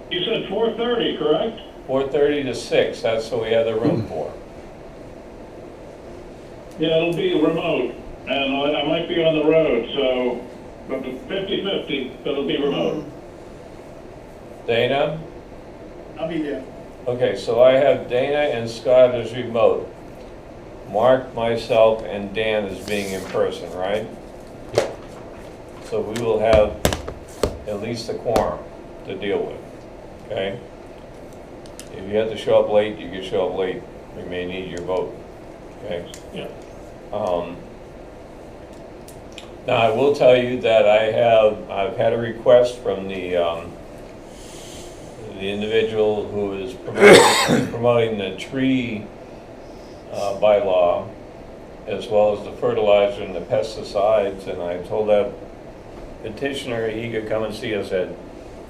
You said 4:30, correct? 4:30 to 6, that's what we have the room for. Yeah, it'll be remote, and I might be on the road, so, but 50/50, but it'll be remote. Dana? I'll be there. Okay, so I have Dana and Scott as remote. Mark, myself, and Dan as being in person, right? So we will have at least a quorum to deal with, okay? If you have to show up late, you can show up late. We may need your vote, okay? Yeah. Now, I will tell you that I've had a request from the individual who is promoting the tree bylaw, as well as the fertilizer and the pesticides, and I told that petitioner he could come and see us at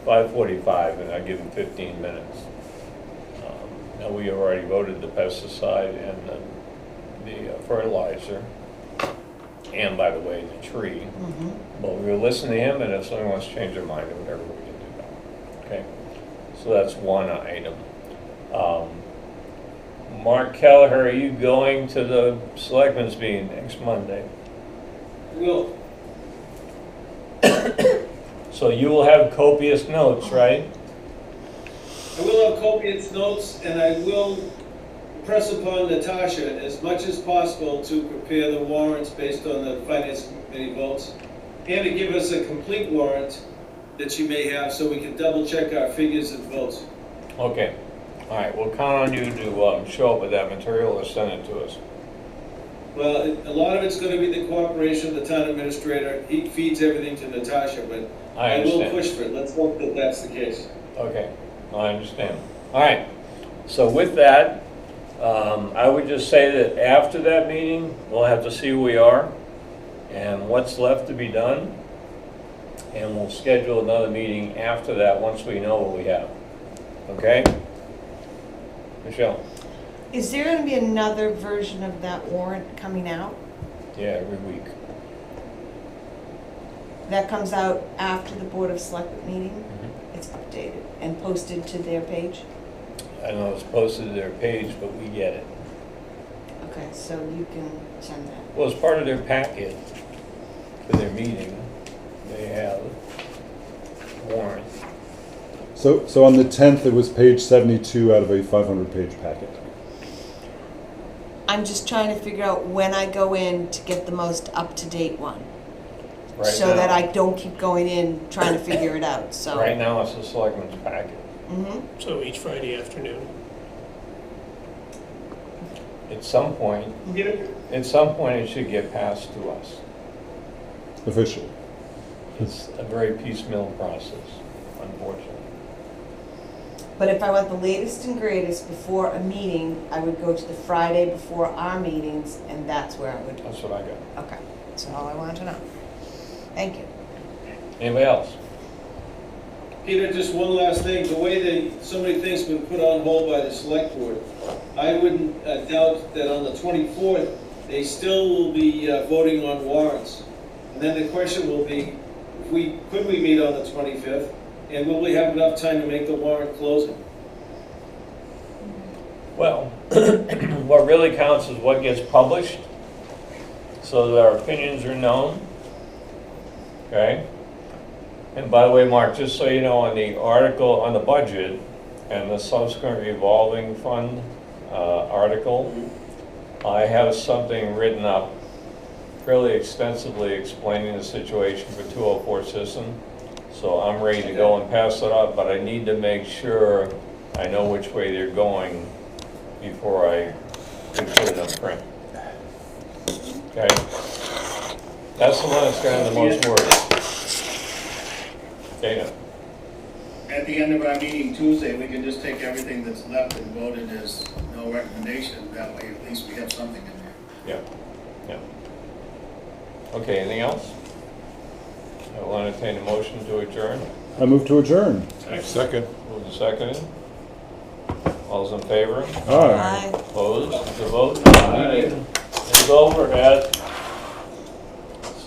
5:45, and I'd give him 15 minutes. Now, we have already voted the pesticide and the fertilizer, and by the way, the tree. But we will listen to him, and if someone wants to change their mind or whatever, we can do that. Okay? So that's one item. Mark Kelleher, are you going to the selectmen's meeting next Monday? Will, So So you will have copious notes, right? I will have copious notes, and I will press upon Natasha as much as possible to prepare the warrants based on the finance committee votes, and to give us a complete warrant that you may have, so we can double check our figures and votes. Okay. All right, we'll count on you to show up with that material or send it to us. Well, a lot of it's gonna be the cooperation of the town administrator. He feeds everything to Natasha, but I I will understand. push for it. Let's hope that that's the case. Okay, I understand. All right, so with that, I would just say that after that meeting, we'll have to see who we are and what's left to be done. And we'll schedule another meeting after that, once we know what we have. Okay? Michelle? Is there gonna be another version of that warrant coming out? Yeah, every week. That comes out after the Board of Selectmen meeting? Mhm. It's updated and posted to their page? I know it's posted to their page, but we get it. Okay, so you can send that. Well, as part of their packet for their meeting, they have warrant. So on the 10th, it was page 72 out of a 500-page packet. I'm just trying to figure out when I go in to get the most up-to-date one. Right So now- that I don't keep going in trying to figure it out, so. Right now, it's the selectmen's packet. Mhm. So each Friday afternoon. At some point, it should get passed to us. Officially. It's a very piecemeal process, unfortunately. But if I want the latest and greatest before a meeting, I would go to the Friday before our meetings, and that's where I would. That's what I got. Okay, that's all I wanted to know. Thank you. Anybody else? Peter, just one last thing. The way that so many things have been put on hold by the select board, I wouldn't doubt that on the 24th, they still will be voting on warrants. And then the question will be, could we meet on the 25th? And will we have enough time to make the warrant closing? Well, what really counts is what gets published, so that our opinions are known. Okay? And by the way, Mark, just so you know, on the article, on the budget, and the subsequent revolving fund article, I have something written up fairly extensively explaining the situation for 204 system. So I'm ready to go and pass it up, but I need to make sure I know which way they're going before I can put it on print. Okay? That's the one that's got the most words. Dana? At the end of our meeting Tuesday, we can just take everything that's left and vote it as no recommendation. That way, at least we have something in there. Yeah. Okay, anything else? I will entertain a motion to adjourn. I move to adjourn. Second. Moved and seconded. All's in favor? Aye. Bye. Opposed? The vote? Meeting is over at